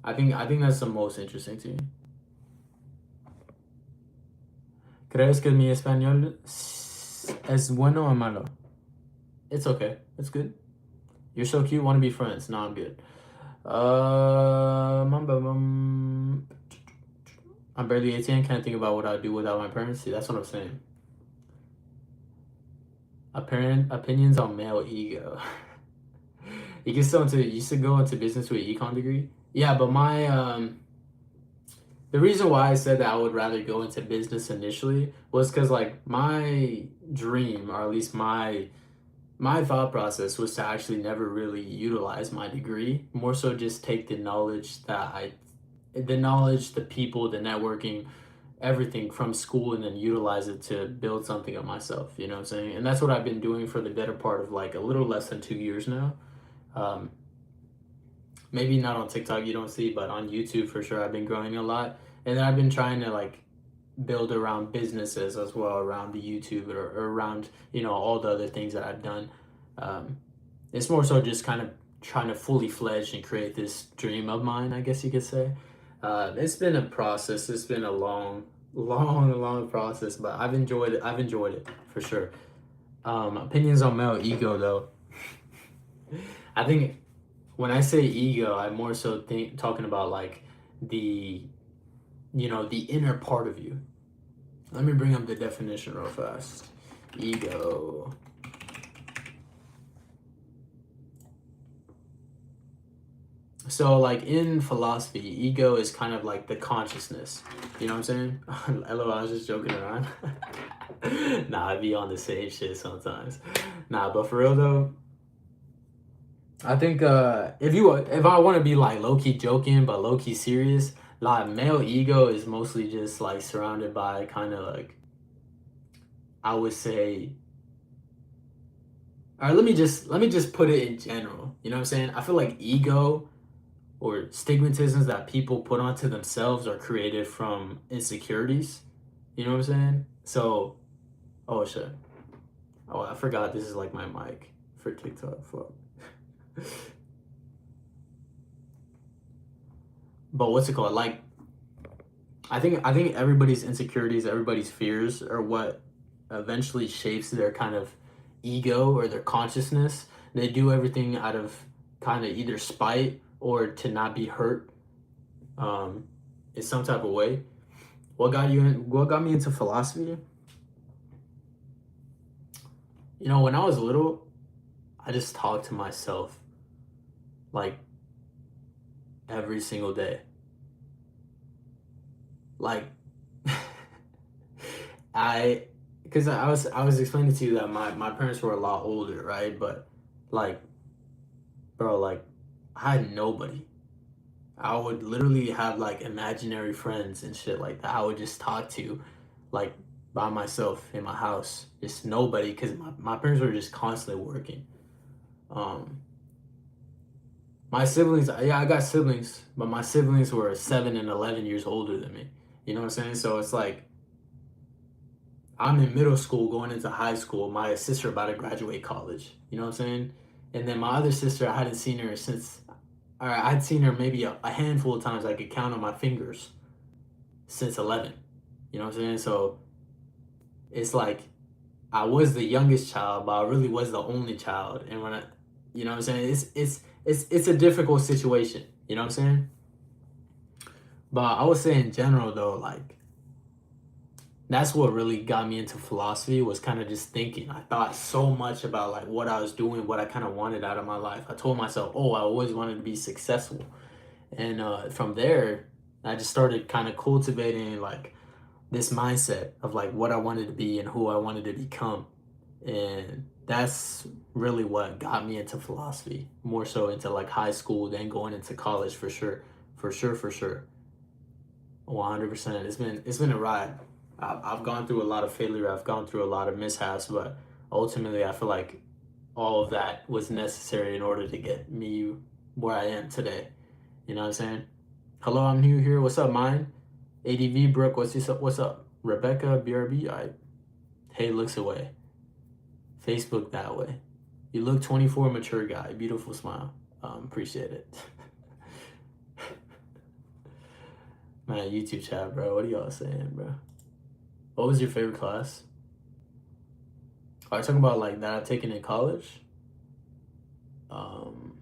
I think that's the most interesting to me. ¿Crees que mi español es bueno o malo? It's okay. It's good. You're so cute. Want to be friends? No, I'm good. I'm barely 18. Can't think about what I'd do without my parents. See, that's what I'm saying. Apparent opinions on male ego. You should go into business with an econ degree. Yeah, but my the reason why I said that I would rather go into business initially was because like my dream, or at least my thought process was to actually never really utilize my degree, more so just take the knowledge, the people, the networking, everything from school, and then utilize it to build something of myself. You know what I'm saying? And that's what I've been doing for the better part of like a little less than 2 years now. Um, Maybe not on TikTok, you don't see, but on YouTube for sure, I've been growing a lot. And then I've been trying to like build around businesses as well around the YouTube, or around, all the other things that I've done. Um, it's more so just kind of trying to fully fledged and create this dream of mine, I guess you could say. It's been a process. It's been a long, long process, but I've enjoyed it. I've enjoyed it for sure. Opinions on male ego, though. I think when I say ego, I more so think talking about like the the inner part of you. Let me bring up the definition real fast. Ego. So like in philosophy, ego is kind of like the consciousness. You know what I'm saying? LOL, I was just joking around. Nah, I be on the same shit sometimes. Nah, but for real though, I think if I want to be like low key joking but low key serious, like male ego is mostly just like surrounded by kind of like, I would say. All right, let me just put it in general. You know what I'm saying? I feel like ego or stigmatisms that people put onto themselves are created from insecurities. You know what I'm saying? So, oh shit. Oh, I forgot this is like my mic for TikTok. Fuck. But what's it called? Like, I think everybody's insecurities, everybody's fears are what eventually shapes their kind of ego or their consciousness. They do everything out of kind of either spite or to not be hurt, um, in some type of way. What got me into philosophy? When I was little, I just talked to myself like every single day. Like I because I was explaining to you that my parents were a lot older, right? But like, bro, like I had nobody. I would literally have like imaginary friends and shit like that. I would just talk to like by myself in my house. Just nobody, because my parents were just constantly working. Um my siblings, yeah, I got siblings, but my siblings were 7 and 11 years older than me. You know what I'm saying? So it's like I'm in middle school going into high school. My sister about to graduate college. You know what I'm saying? And then my other sister, I hadn't seen her since, or I'd seen her maybe a handful of times I could count on my fingers since 11. You know what I'm saying? So it's like I was the youngest child, but I really was the only child. And you know what I'm saying? It's a difficult situation. You know what I'm saying? But I would say in general though, like that's what really got me into philosophy, was kind of just thinking. I thought so much about like what I was doing, what I kind of wanted out of my life. I told myself, oh, I always wanted to be successful. And from there, I just started kind of cultivating like this mindset of like what I wanted to be and who I wanted to become. And that's really what got me into philosophy, more so into like high school, then going into college for sure. For sure, for sure. 100%. It's been a ride. I've gone through a lot of failure. I've gone through a lot of mishaps, but ultimately, I feel like all of that was necessary in order to get me where I am today. You know what I'm saying? Hello, I'm new here. What's up, mine? ADV Brooke, what's up? Rebecca BRB, I hey looks away. Facebook that way. You look 24, mature guy. Beautiful smile. Appreciate it. Man, YouTube chat, bro. What are y'all saying, bro? What was your favorite class? Are you talking about like that I've taken in college? Um,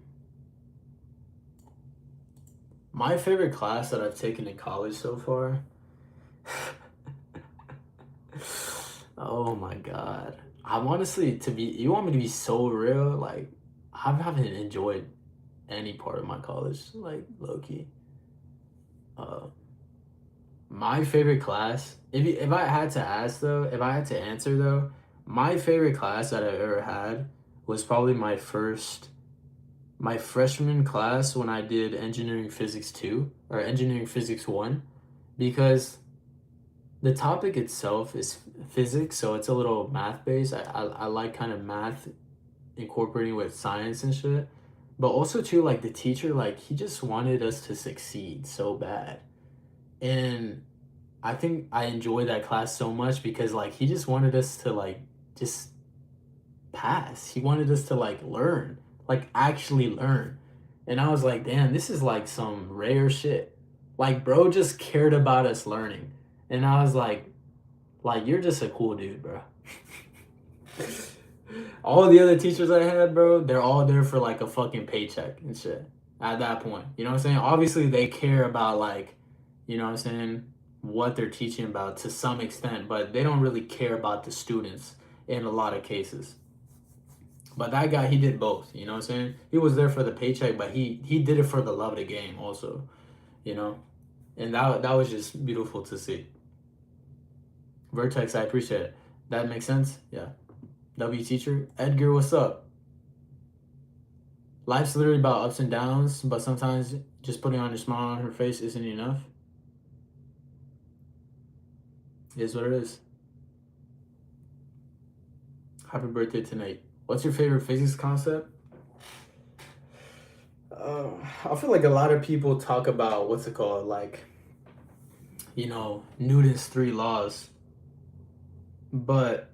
my favorite class that I've taken in college so far. Oh my god. I'm honestly to be. You want me to be so real? Like, I haven't enjoyed any part of my college. Like low key. Uh, my favorite class. If I had to ask though, if I had to answer though, my favorite class that I've ever had was probably my freshman class when I did engineering physics 2 or engineering physics 1 because the topic itself is physics, so it's a little math based. I like kind of math incorporating with science and shit. But also too like the teacher like he just wanted us to succeed so bad. And I think I enjoyed that class so much because like he just wanted us to like just pass. He wanted us to like learn, like actually learn. And I was like, damn, this is like some rare shit. Like, bro just cared about us learning. And I was like, you're just a cool dude, bro. All the other teachers I had, bro, they're all there for like a fucking paycheck and shit at that point. You know what I'm saying? Obviously, they care about like, you know what I'm saying, what they're teaching about to some extent, but they don't really care about the students in a lot of cases. But that guy, he did both. You know what I'm saying? He was there for the paycheck, but he did it for the love of the game also. You know, and that was just beautiful to see. Vertex, I appreciate it. That makes sense. Yeah. W teacher Edgar, what's up? Life's literally about ups and downs, but sometimes just putting on your smile on her face isn't enough. It is what it is. Happy birthday tonight. What's your favorite physics concept? I feel like a lot of people talk about what's it called, like, you know, Newton's 3 laws. But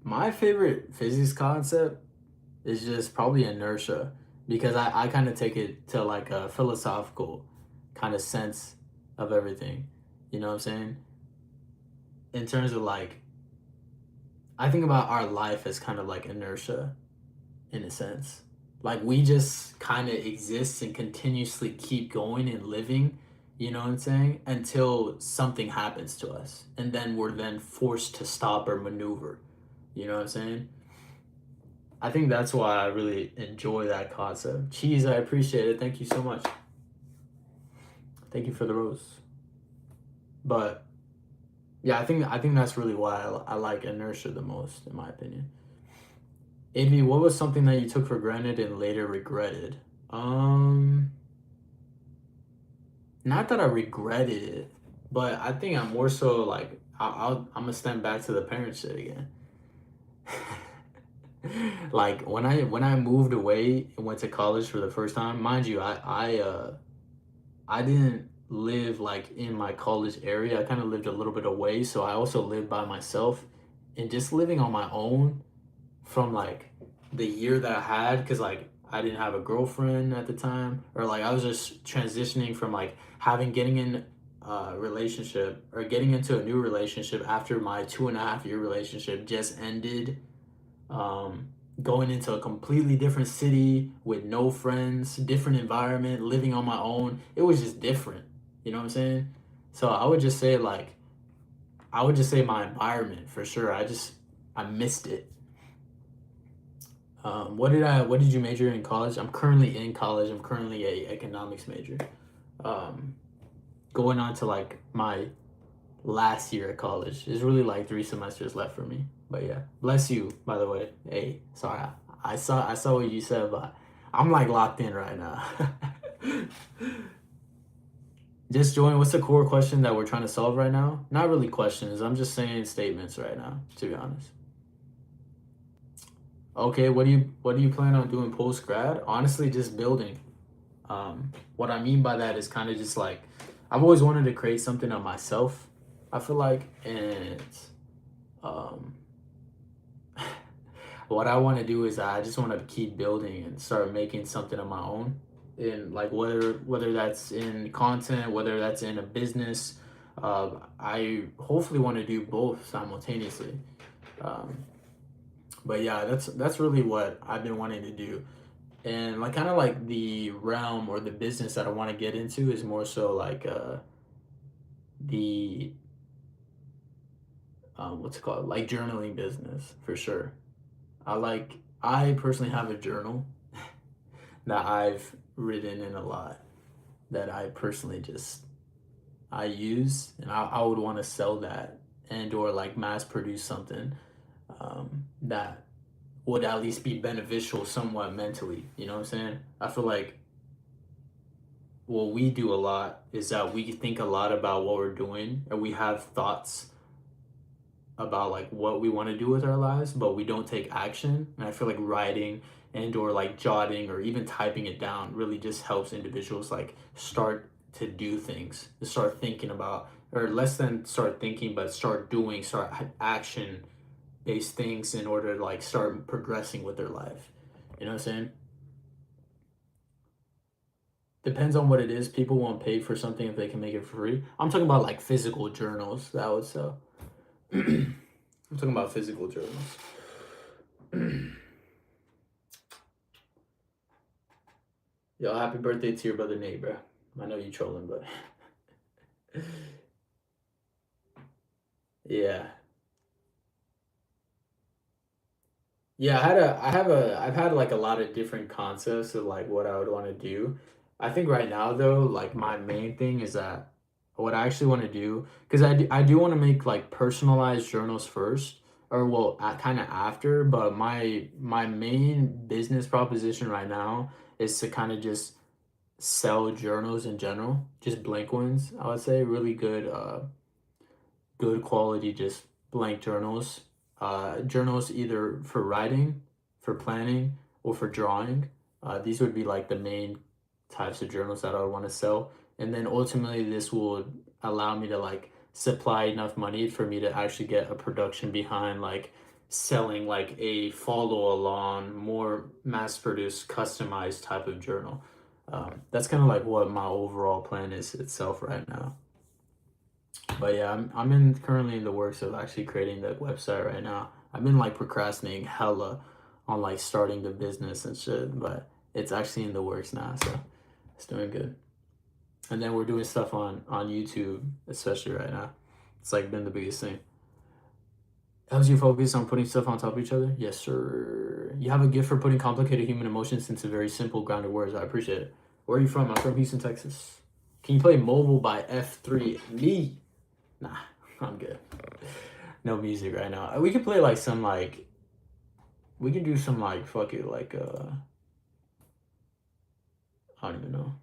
my favorite physics concept is just probably inertia because I kind of take it to like a philosophical kind of sense of everything. You know what I'm saying? In terms of like, I think about our life as kind of like inertia in a sense. Like we just kind of exist and continuously keep going and living, you know what I'm saying? Until something happens to us. And then we're then forced to stop or maneuver. You know what I'm saying? I think that's why I really enjoy that concept. Cheese, I appreciate it. Thank you so much. Thank you for the rose. But yeah, I think that's really why I like inertia the most, in my opinion. AV, what was something that you took for granted and later regretted? Not that I regretted it, but I think I'm more so like I'm gonna stand back to the parent shit again. Like when I moved away and went to college for the first time, mind you, I didn't live like in my college area. I kind of lived a little bit away, so I also lived by myself, and just living on my own from like the year that I had, because like I didn't have a girlfriend at the time, or like I was just transitioning from like getting in a relationship or getting into a new relationship after my 2.5 year relationship just ended, um, going into a completely different city with no friends, different environment, living on my own. It was just different. You know what I'm saying? So I would just say my environment for sure. I missed it. What did you major in college? I'm currently in college. I'm currently a economics major. Um, Going on to like my last year at college. There's really like 3 semesters left for me. But yeah, bless you. By the way, hey, sorry, I saw what you said, but I'm like locked in right now. Just join. What's the core question that we're trying to solve right now? Not really questions. I'm just saying statements right now, to be honest. Okay, what do you plan on doing post grad? Honestly, just building. What I mean by that is kind of just like I've always wanted to create something of myself. I feel like, and um, what I want to do is I just want to keep building and start making something of my own. In like whether that's in content, whether that's in a business, I hopefully want to do both simultaneously. Um, but yeah, that's really what I've been wanting to do. And like kind of like the realm or the business that I want to get into is more so like the what's it called, like journaling business for sure. I personally have a journal that I've written in a lot that I personally just I use, and I would want to sell that and or like mass produce something that would at least be beneficial somewhat mentally. You know what I'm saying? I feel like what we do a lot is that we think a lot about what we're doing and we have thoughts about like what we want to do with our lives, but we don't take action. And I feel like writing and or like jotting or even typing it down really just helps individuals like start to do things, to start thinking about, or less than start thinking, but start doing, start action based things in order to like start progressing with their life. You know what I'm saying? Depends on what it is. People won't pay for something if they can make it free. I'm talking about like physical journals that I would sell. I'm talking about physical journals. Yo, happy birthday to your brother Nate, bro. I know you trolling, but yeah, yeah. I've had like a lot of different concepts of like what I would want to do. I think right now though, like my main thing is that what I actually want to do, because I do want to make like personalized journals first, or well, kind of after. But my main business proposition right now is to kind of just sell journals in general, just blank ones. I would say really good quality, just blank journals. Journals either for writing, for planning, or for drawing. These would be like the main types of journals that I would want to sell. And then ultimately, this will allow me to like supply enough money for me to actually get a production behind like selling like a follow along, more mass produced, customized type of journal. That's kind of like what my overall plan is itself right now. But yeah, I'm in currently in the works of actually creating that website right now. I've been like procrastinating hella on like starting the business and shit, but it's actually in the works now, so it's doing good. And then we're doing stuff on YouTube, especially right now. It's like been the biggest thing. Helps you focus on putting stuff on top of each other? Yes, sir. You have a gift for putting complicated human emotions into very simple, grounded words. I appreciate it. Where are you from? I'm from Houston, Texas. Can you play Mobile by F3? Me? Nah, I'm good. No music right now. We could play like some like we can do some like fuck it like I don't even know.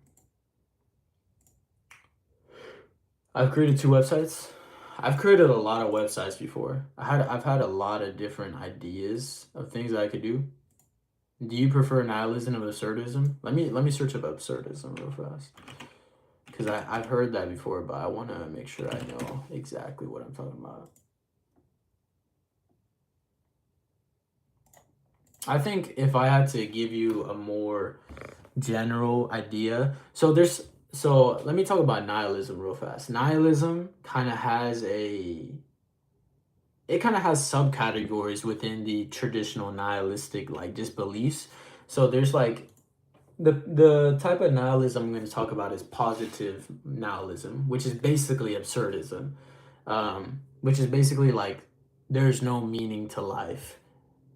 I've created two websites. I've created a lot of websites before. I've had a lot of different ideas of things that I could do. Do you prefer nihilism or absurdism? Let me search up absurdism real fast. Because I've heard that before, but I want to make sure I know exactly what I'm talking about. I think if I had to give you a more general idea, so let me talk about nihilism real fast. Nihilism kind of has a it kind of has subcategories within the traditional nihilistic like just beliefs. So there's like the type of nihilism I'm going to talk about is positive nihilism, which is basically absurdism, which is basically like there's no meaning to life,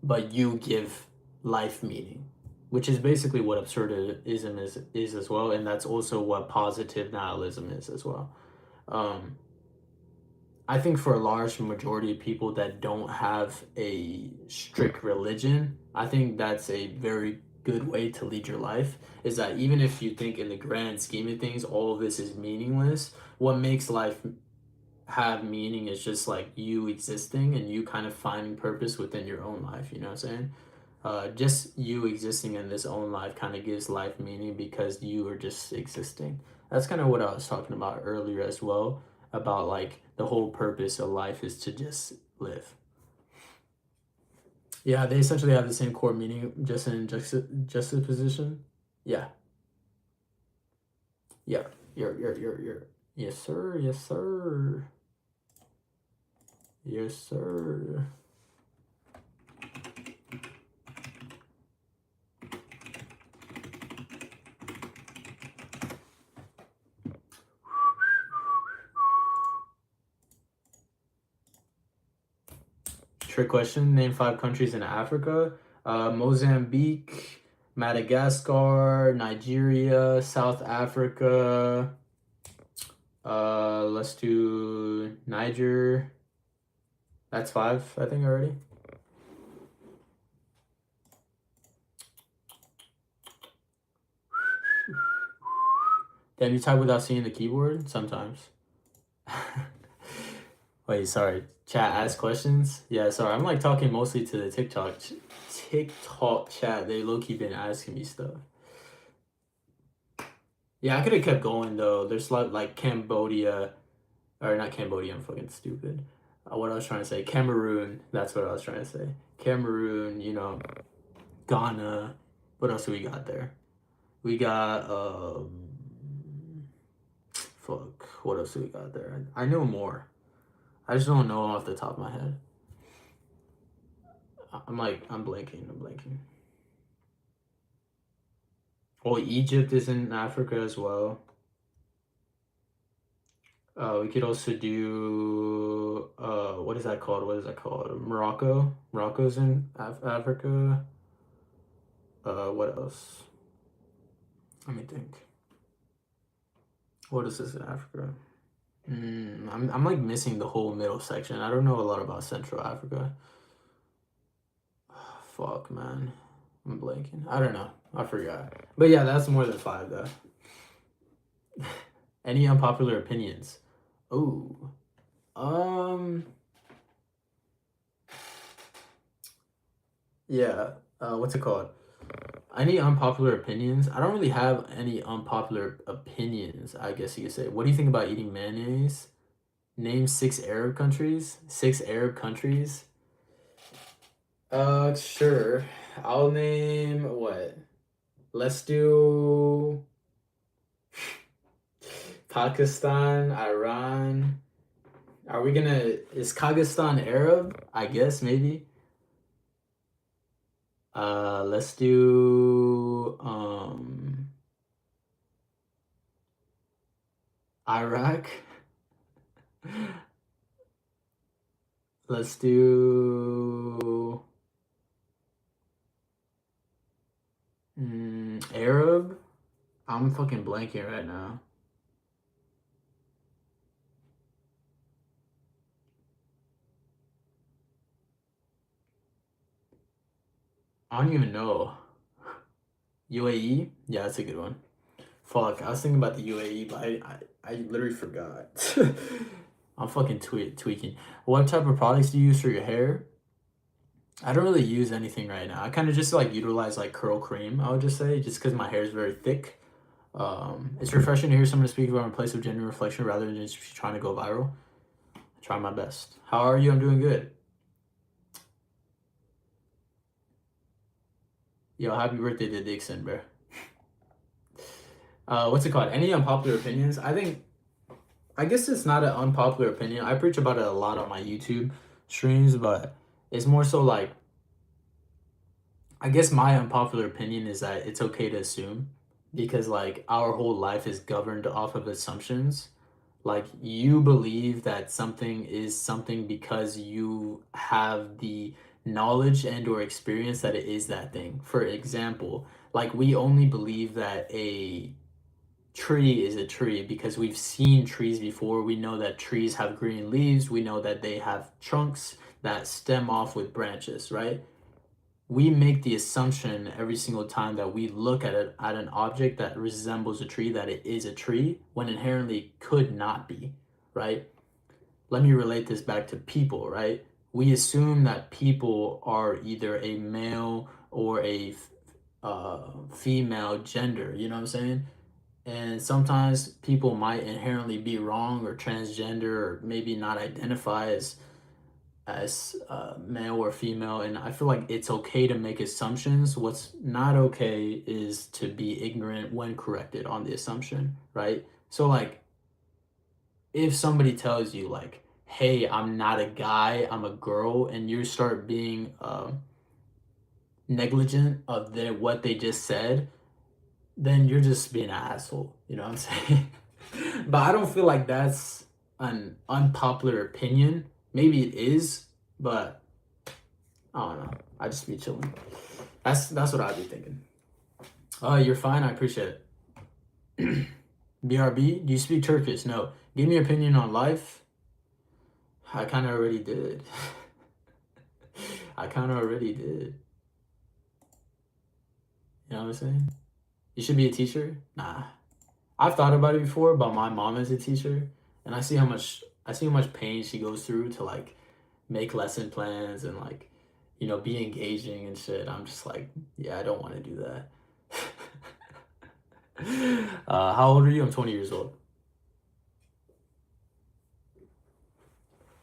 but you give life meaning, which is basically what absurdism is as well, and that's also what positive nihilism is as well. Um, I think for a large majority of people that don't have a strict religion, I think that's a very good way to lead your life. Is that even if you think in the grand scheme of things, all of this is meaningless, what makes life have meaning is just like you existing and you kind of finding purpose within your own life. You know what I'm saying? Just you existing in this own life kind of gives life meaning because you are just existing. That's kind of what I was talking about earlier as well, about like the whole purpose of life is to just live. Yeah, they essentially have the same core meaning, just in juxtaposition. Yeah, yeah. You're. Yes, sir. Yes, sir. Yes, sir. Trick question. Name 5 countries in Africa. Mozambique, Madagascar, Nigeria, South Africa. Let's do Niger. That's 5, I think, already. Damn, you type without seeing the keyboard? Sometimes. Wait, sorry. Chat, ask questions? Yeah, sorry. I'm like talking mostly to the TikTok chat. They low-key been asking me stuff. Yeah, I could have kept going though. There's like Cambodia, or not Cambodia, I'm fucking stupid. What I was trying to say, Cameroon, that's what I was trying to say. Cameroon, Ghana. What else do we got there? We got, fuck, what else do we got there? I know more. I just don't know off the top of my head. I'm blanking. Well, Egypt is in Africa as well. We could also do what is that called? What is that called? Morocco. Morocco's in Africa. What else? Let me think. What is this in Africa? I'm like missing the whole middle section. I don't know a lot about Central Africa. Fuck, man. I'm blanking. I don't know. I forgot. But yeah, that's more than 5 though. Any unpopular opinions? Oh. Yeah. What's it called? Any unpopular opinions? I don't really have any unpopular opinions, I guess you could say. What do you think about eating mayonnaise? Name 6 Arab countries. 6 Arab countries. Sure. I'll name what? Let's do Pakistan, Iran. Is Kazakhstan Arab? I guess maybe. Let's do Iraq. Let's do Arab. I'm fucking blanking right now. I don't even know. UAE? Yeah, that's a good one. Fuck, I was thinking about the UAE, but I literally forgot. I'm fucking tweaking. What type of products do you use for your hair? I don't really use anything right now. I kind of just like utilize like curl cream, I would just say, just because my hair is very thick. It's refreshing to hear someone speak about a place of genuine reflection rather than just trying to go viral. I try my best. How are you? I'm doing good. Yo, happy birthday to Dixon, bro. What's it called? Any unpopular opinions? I guess it's not an unpopular opinion. I preach about it a lot on my YouTube streams, but it's more so like I guess my unpopular opinion is that it's okay to assume because like our whole life is governed off of assumptions. Like you believe that something is something because you have the knowledge and or experience that it is that thing. For example, like we only believe that a tree is a tree because we've seen trees before. We know that trees have green leaves. We know that they have trunks that stem off with branches, right? We make the assumption every single time that we look at an object that resembles a tree that it is a tree when inherently could not be, right? Let me relate this back to people, right? We assume that people are either a male or female gender, you know what I'm saying? And sometimes people might inherently be wrong or transgender or maybe not identify as male or female, and I feel like it's okay to make assumptions. What's not okay is to be ignorant when corrected on the assumption, right? So like if somebody tells you like, hey, I'm not a guy, I'm a girl, and you start being negligent of what they just said, then you're just being an asshole, you know what I'm saying? But I don't feel like that's an unpopular opinion. Maybe it is, but I don't know. I just be chilling. That's what I'd be thinking. Oh, you're fine. I appreciate it. BRB, do you speak Turkish? No. Give me your opinion on life. I kind of already did. I kind of already did. You know what I'm saying? You should be a teacher? Nah. I've thought about it before, but my mom is a teacher, and I see how much pain she goes through to like make lesson plans and like, be engaging and shit. I'm just like, yeah, I don't want to do that. How old are you? I'm 20 years old.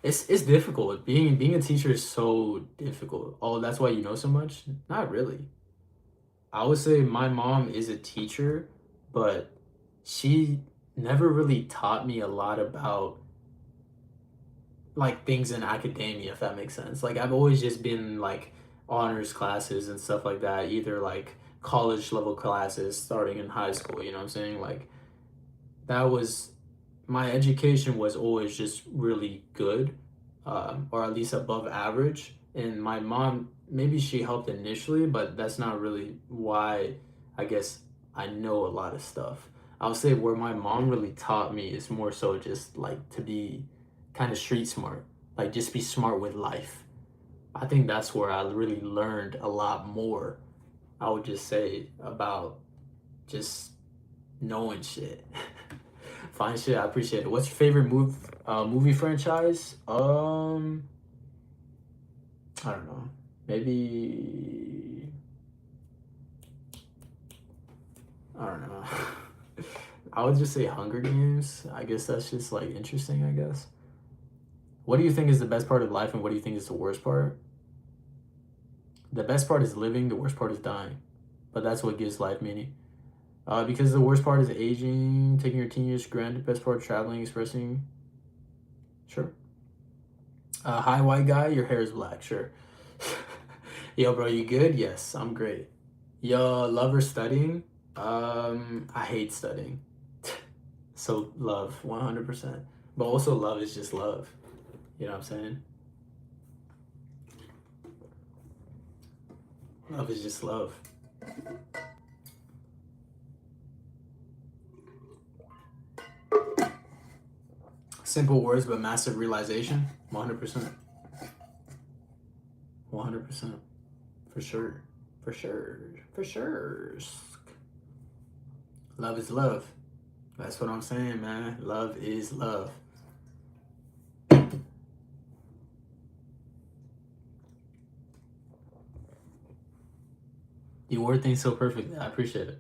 It's difficult. Being a teacher is so difficult. Oh, that's why you know so much? Not really. I would say my mom is a teacher, but she never really taught me a lot about like things in academia, if that makes sense. Like I've always just been like honors classes and stuff like that, either like college level classes starting in high school, you know what I'm saying? Like that was my education was always just really good, or at least above average. And my mom, maybe she helped initially, but that's not really why I guess I know a lot of stuff. I would say where my mom really taught me is more so just like to be kind of street smart, like just be smart with life. I think that's where I really learned a lot more. I would just say about just knowing shit. Fine shit, I appreciate it. What's your favorite movie franchise? I don't know. Maybe I don't know. I would just say Hunger Games. I guess that's just like interesting, I guess. What do you think is the best part of life and what do you think is the worst part? The best part is living, the worst part is dying. But that's what gives life meaning. Because the worst part is aging, taking your teen years for granted. Best part, traveling, expressing. Sure. Hi, white guy. Your hair is black. Sure. Yo, bro, you good? Yes, I'm great. Yo, love or studying? I hate studying. So love, 100%. But also love is just love. You know what I'm saying? Love is just love. Simple words, but massive realization. 100%. 100%. For sure. For sure. For sure. Love is love. That's what I'm saying, man. Love is love. You word things so perfectly. I appreciate it.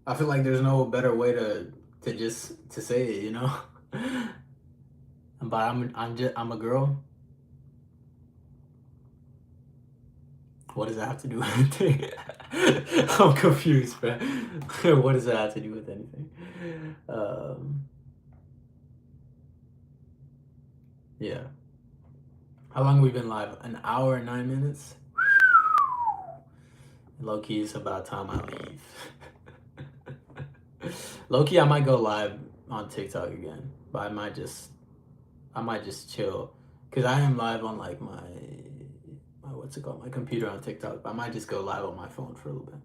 I feel like there's no better way to just to say it, you know. But I'm a girl. What does that have to do with anything? I'm confused, man. What does that have to do with anything? Yeah. How long have we been live? An hour and 9 minutes. Low key, it's about time I leave. Low key, I might go live on TikTok again, but I might just chill, cause I am live on like my what's it called, my computer on TikTok. But I might just go live on my phone for a little bit.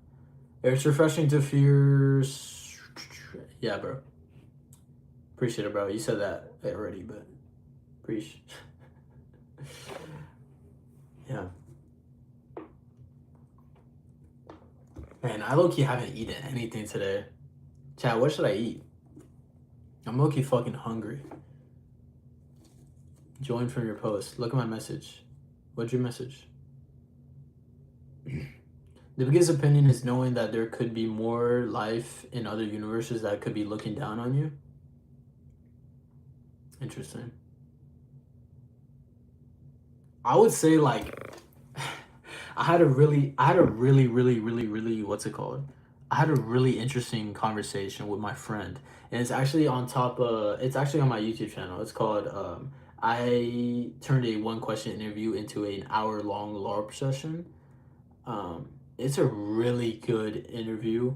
It's refreshing to fear. Yeah, bro. Appreciate it, bro. You said that already, but appreciate. Yeah. Man, I low key haven't eaten anything today. Chad, what should I eat? I'm low key fucking hungry. Join from your post. Look at my message. What's your message? The biggest opinion is knowing that there could be more life in other universes that could be looking down on you. Interesting. I would say like I had a really, what's it called? I had a really interesting conversation with my friend, and it's actually on top. It's actually on my YouTube channel. It's called I turned a one question interview into an hour long LARP session. It's a really good interview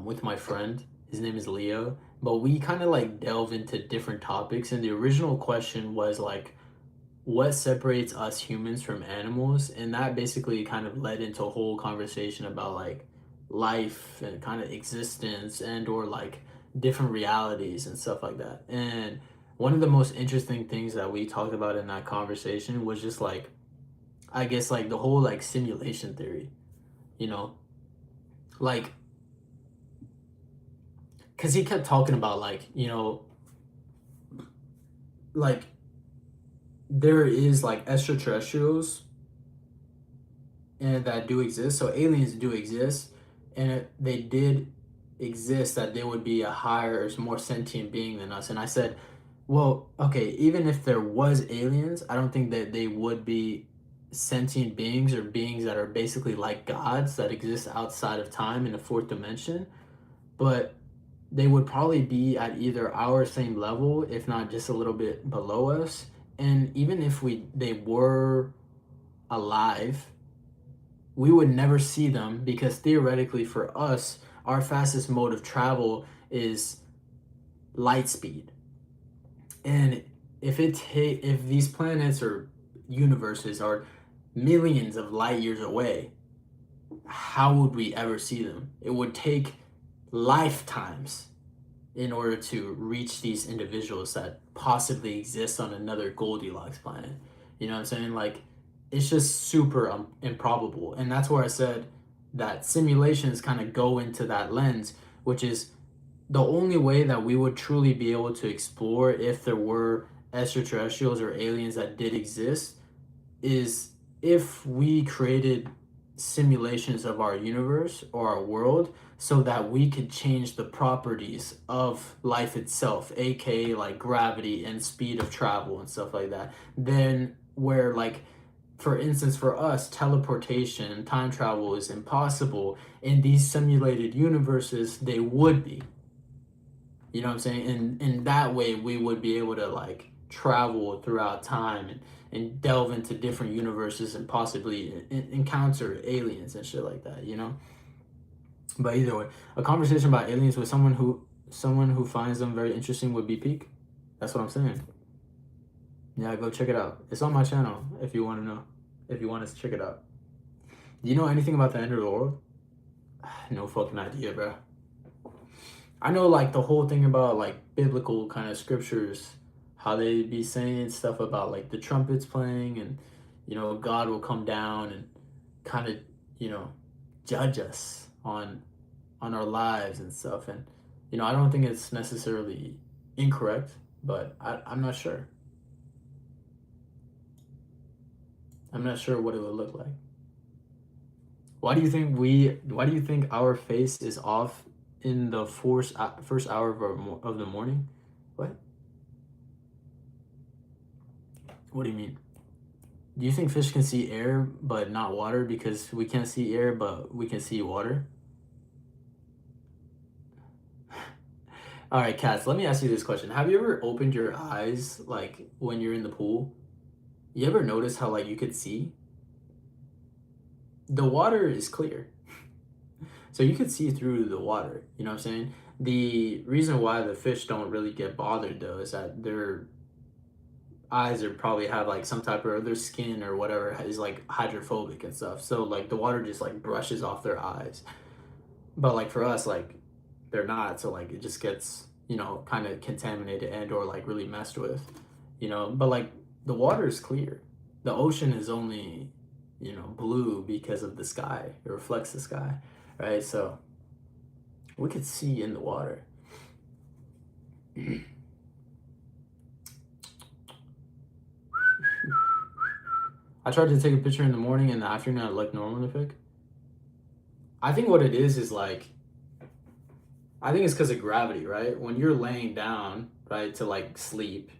with my friend. His name is Leo, but we kind of like delve into different topics. And the original question was like, what separates us humans from animals? And that basically kind of led into a whole conversation about like life and kind of existence and or like different realities and stuff like that. And one of the most interesting things that we talked about in that conversation was just like, I guess like the whole like simulation theory, you know, like because he kept talking about like, like there is like extraterrestrials and that do exist. So aliens do exist, and they did exist, that they would be a higher or more sentient being than us. And I said, well, okay, even if there was aliens, I don't think that they would be sentient beings or beings that are basically like gods that exist outside of time in a fourth dimension. But they would probably be at either our same level, if not just a little bit below us. And even if they were alive, we would never see them because theoretically for us, our fastest mode of travel is light speed. And if these planets or universes are millions of light years away, how would we ever see them? It would take lifetimes in order to reach these individuals that possibly exist on another Goldilocks planet. You know what I'm saying? Like, it's just super improbable. And that's where I said that simulations kind of go into that lens, which is the only way that we would truly be able to explore if there were extraterrestrials or aliens that did exist is if we created simulations of our universe or our world so that we could change the properties of life itself, aka like gravity and speed of travel and stuff like that. Then where like for instance for us teleportation and time travel is impossible, in these simulated universes they would be. You know what I'm saying? And in that way, we would be able to like travel throughout time and delve into different universes and possibly encounter aliens and shit like that. You know. But either way, a conversation about aliens with someone who finds them very interesting would be peak. That's what I'm saying. Yeah, go check it out. It's on my channel if you want to know. If you want us to check it out. Do you know anything about the end of the world? No fucking idea, bro. I know like the whole thing about like biblical kind of scriptures, how they be saying stuff about like the trumpets playing and God will come down and kind of you know judge us on our lives and stuff. And I don't think it's necessarily incorrect, but I'm not sure. I'm not sure what it would look like. Why do you think our face is off in the first hour of the morning? What? What do you mean? Do you think fish can see air but not water because we can't see air but we can see water? All right, Cats, let me ask you this question. Have you ever opened your eyes like when you're in the pool? You ever notice how like you could see? The water is clear. So you could see through the water, you know what I'm saying? The reason why the fish don't really get bothered though is that their eyes are probably have like some type of their skin or whatever is like hydrophobic and stuff. So like the water just like brushes off their eyes. But like for us, like they're not. So like it just gets, kind of contaminated and or like really messed with, But like the water is clear. The ocean is only, blue because of the sky. It reflects the sky, right? So we could see in the water. I tried to take a picture in the morning and the afternoon I look normal in the pic. I think what it is like, I think it's because of gravity, right? When you're laying down, right, to like sleep,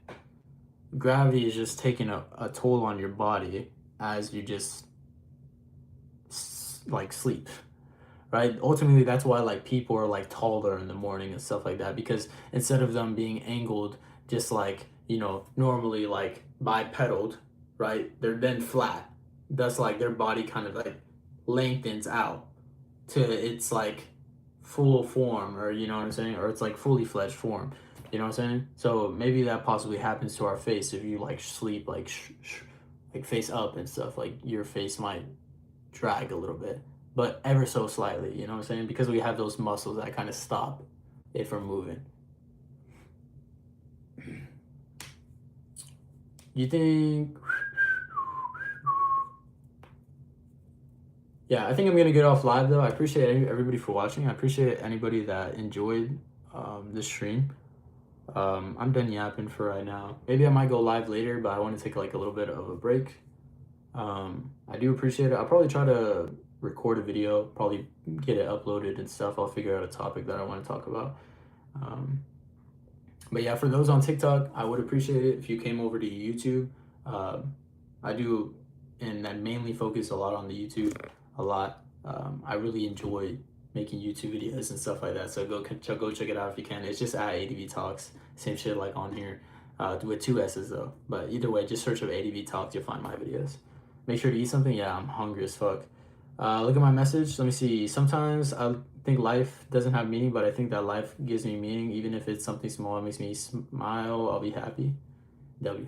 gravity is just taking a toll on your body as you just like sleep, right? Ultimately, that's why like people are like taller in the morning and stuff like that, because instead of them being angled just like, you know, normally like bipedal, right? They're then flat. That's like their body kind of like lengthens out to its like full form, or you know what I'm saying, or it's like fully fledged form. You know what I'm saying? So maybe that possibly happens to our face if you like sleep like like face up and stuff. Like your face might drag a little bit, but ever so slightly. You know what I'm saying? Because we have those muscles that kind of stop it from moving. You think? Yeah, I think I'm gonna get off live though. I appreciate everybody for watching. I appreciate anybody that enjoyed this stream. I'm done yapping for right now. Maybe I might go live later, but I want to take like a little bit of a break. I do appreciate it. I'll probably try to record a video, probably get it uploaded and stuff. I'll figure out a topic that I want to talk about. But yeah, for those on TikTok, I would appreciate it if you came over to YouTube. I do, and I mainly focus a lot on the YouTube, a lot. I really enjoy making YouTube videos and stuff like that. So go check it out if you can. It's just at ADV Talks, same shit like on here, with 2 S's though. But either way, just search up ADV Talks, you'll find my videos. Make sure to eat something. Yeah, I'm hungry as fuck. Look at my message. Let me see. Sometimes I think life doesn't have meaning, but I think that life gives me meaning. Even if it's something small, it makes me smile. I'll be happy. W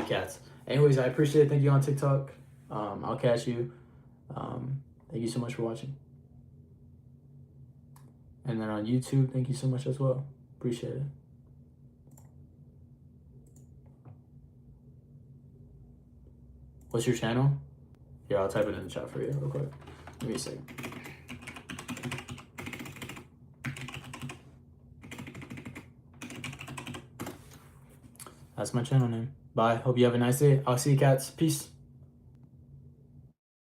cats. Anyways, I appreciate it. Thank you on TikTok. I'll catch you. Thank you so much for watching. And then on YouTube, thank you so much as well. Appreciate it. What's your channel? Yeah, I'll type it in the chat for you real quick. Give me a second. That's my channel name. Bye. Hope you have a nice day. I'll see you cats. Peace.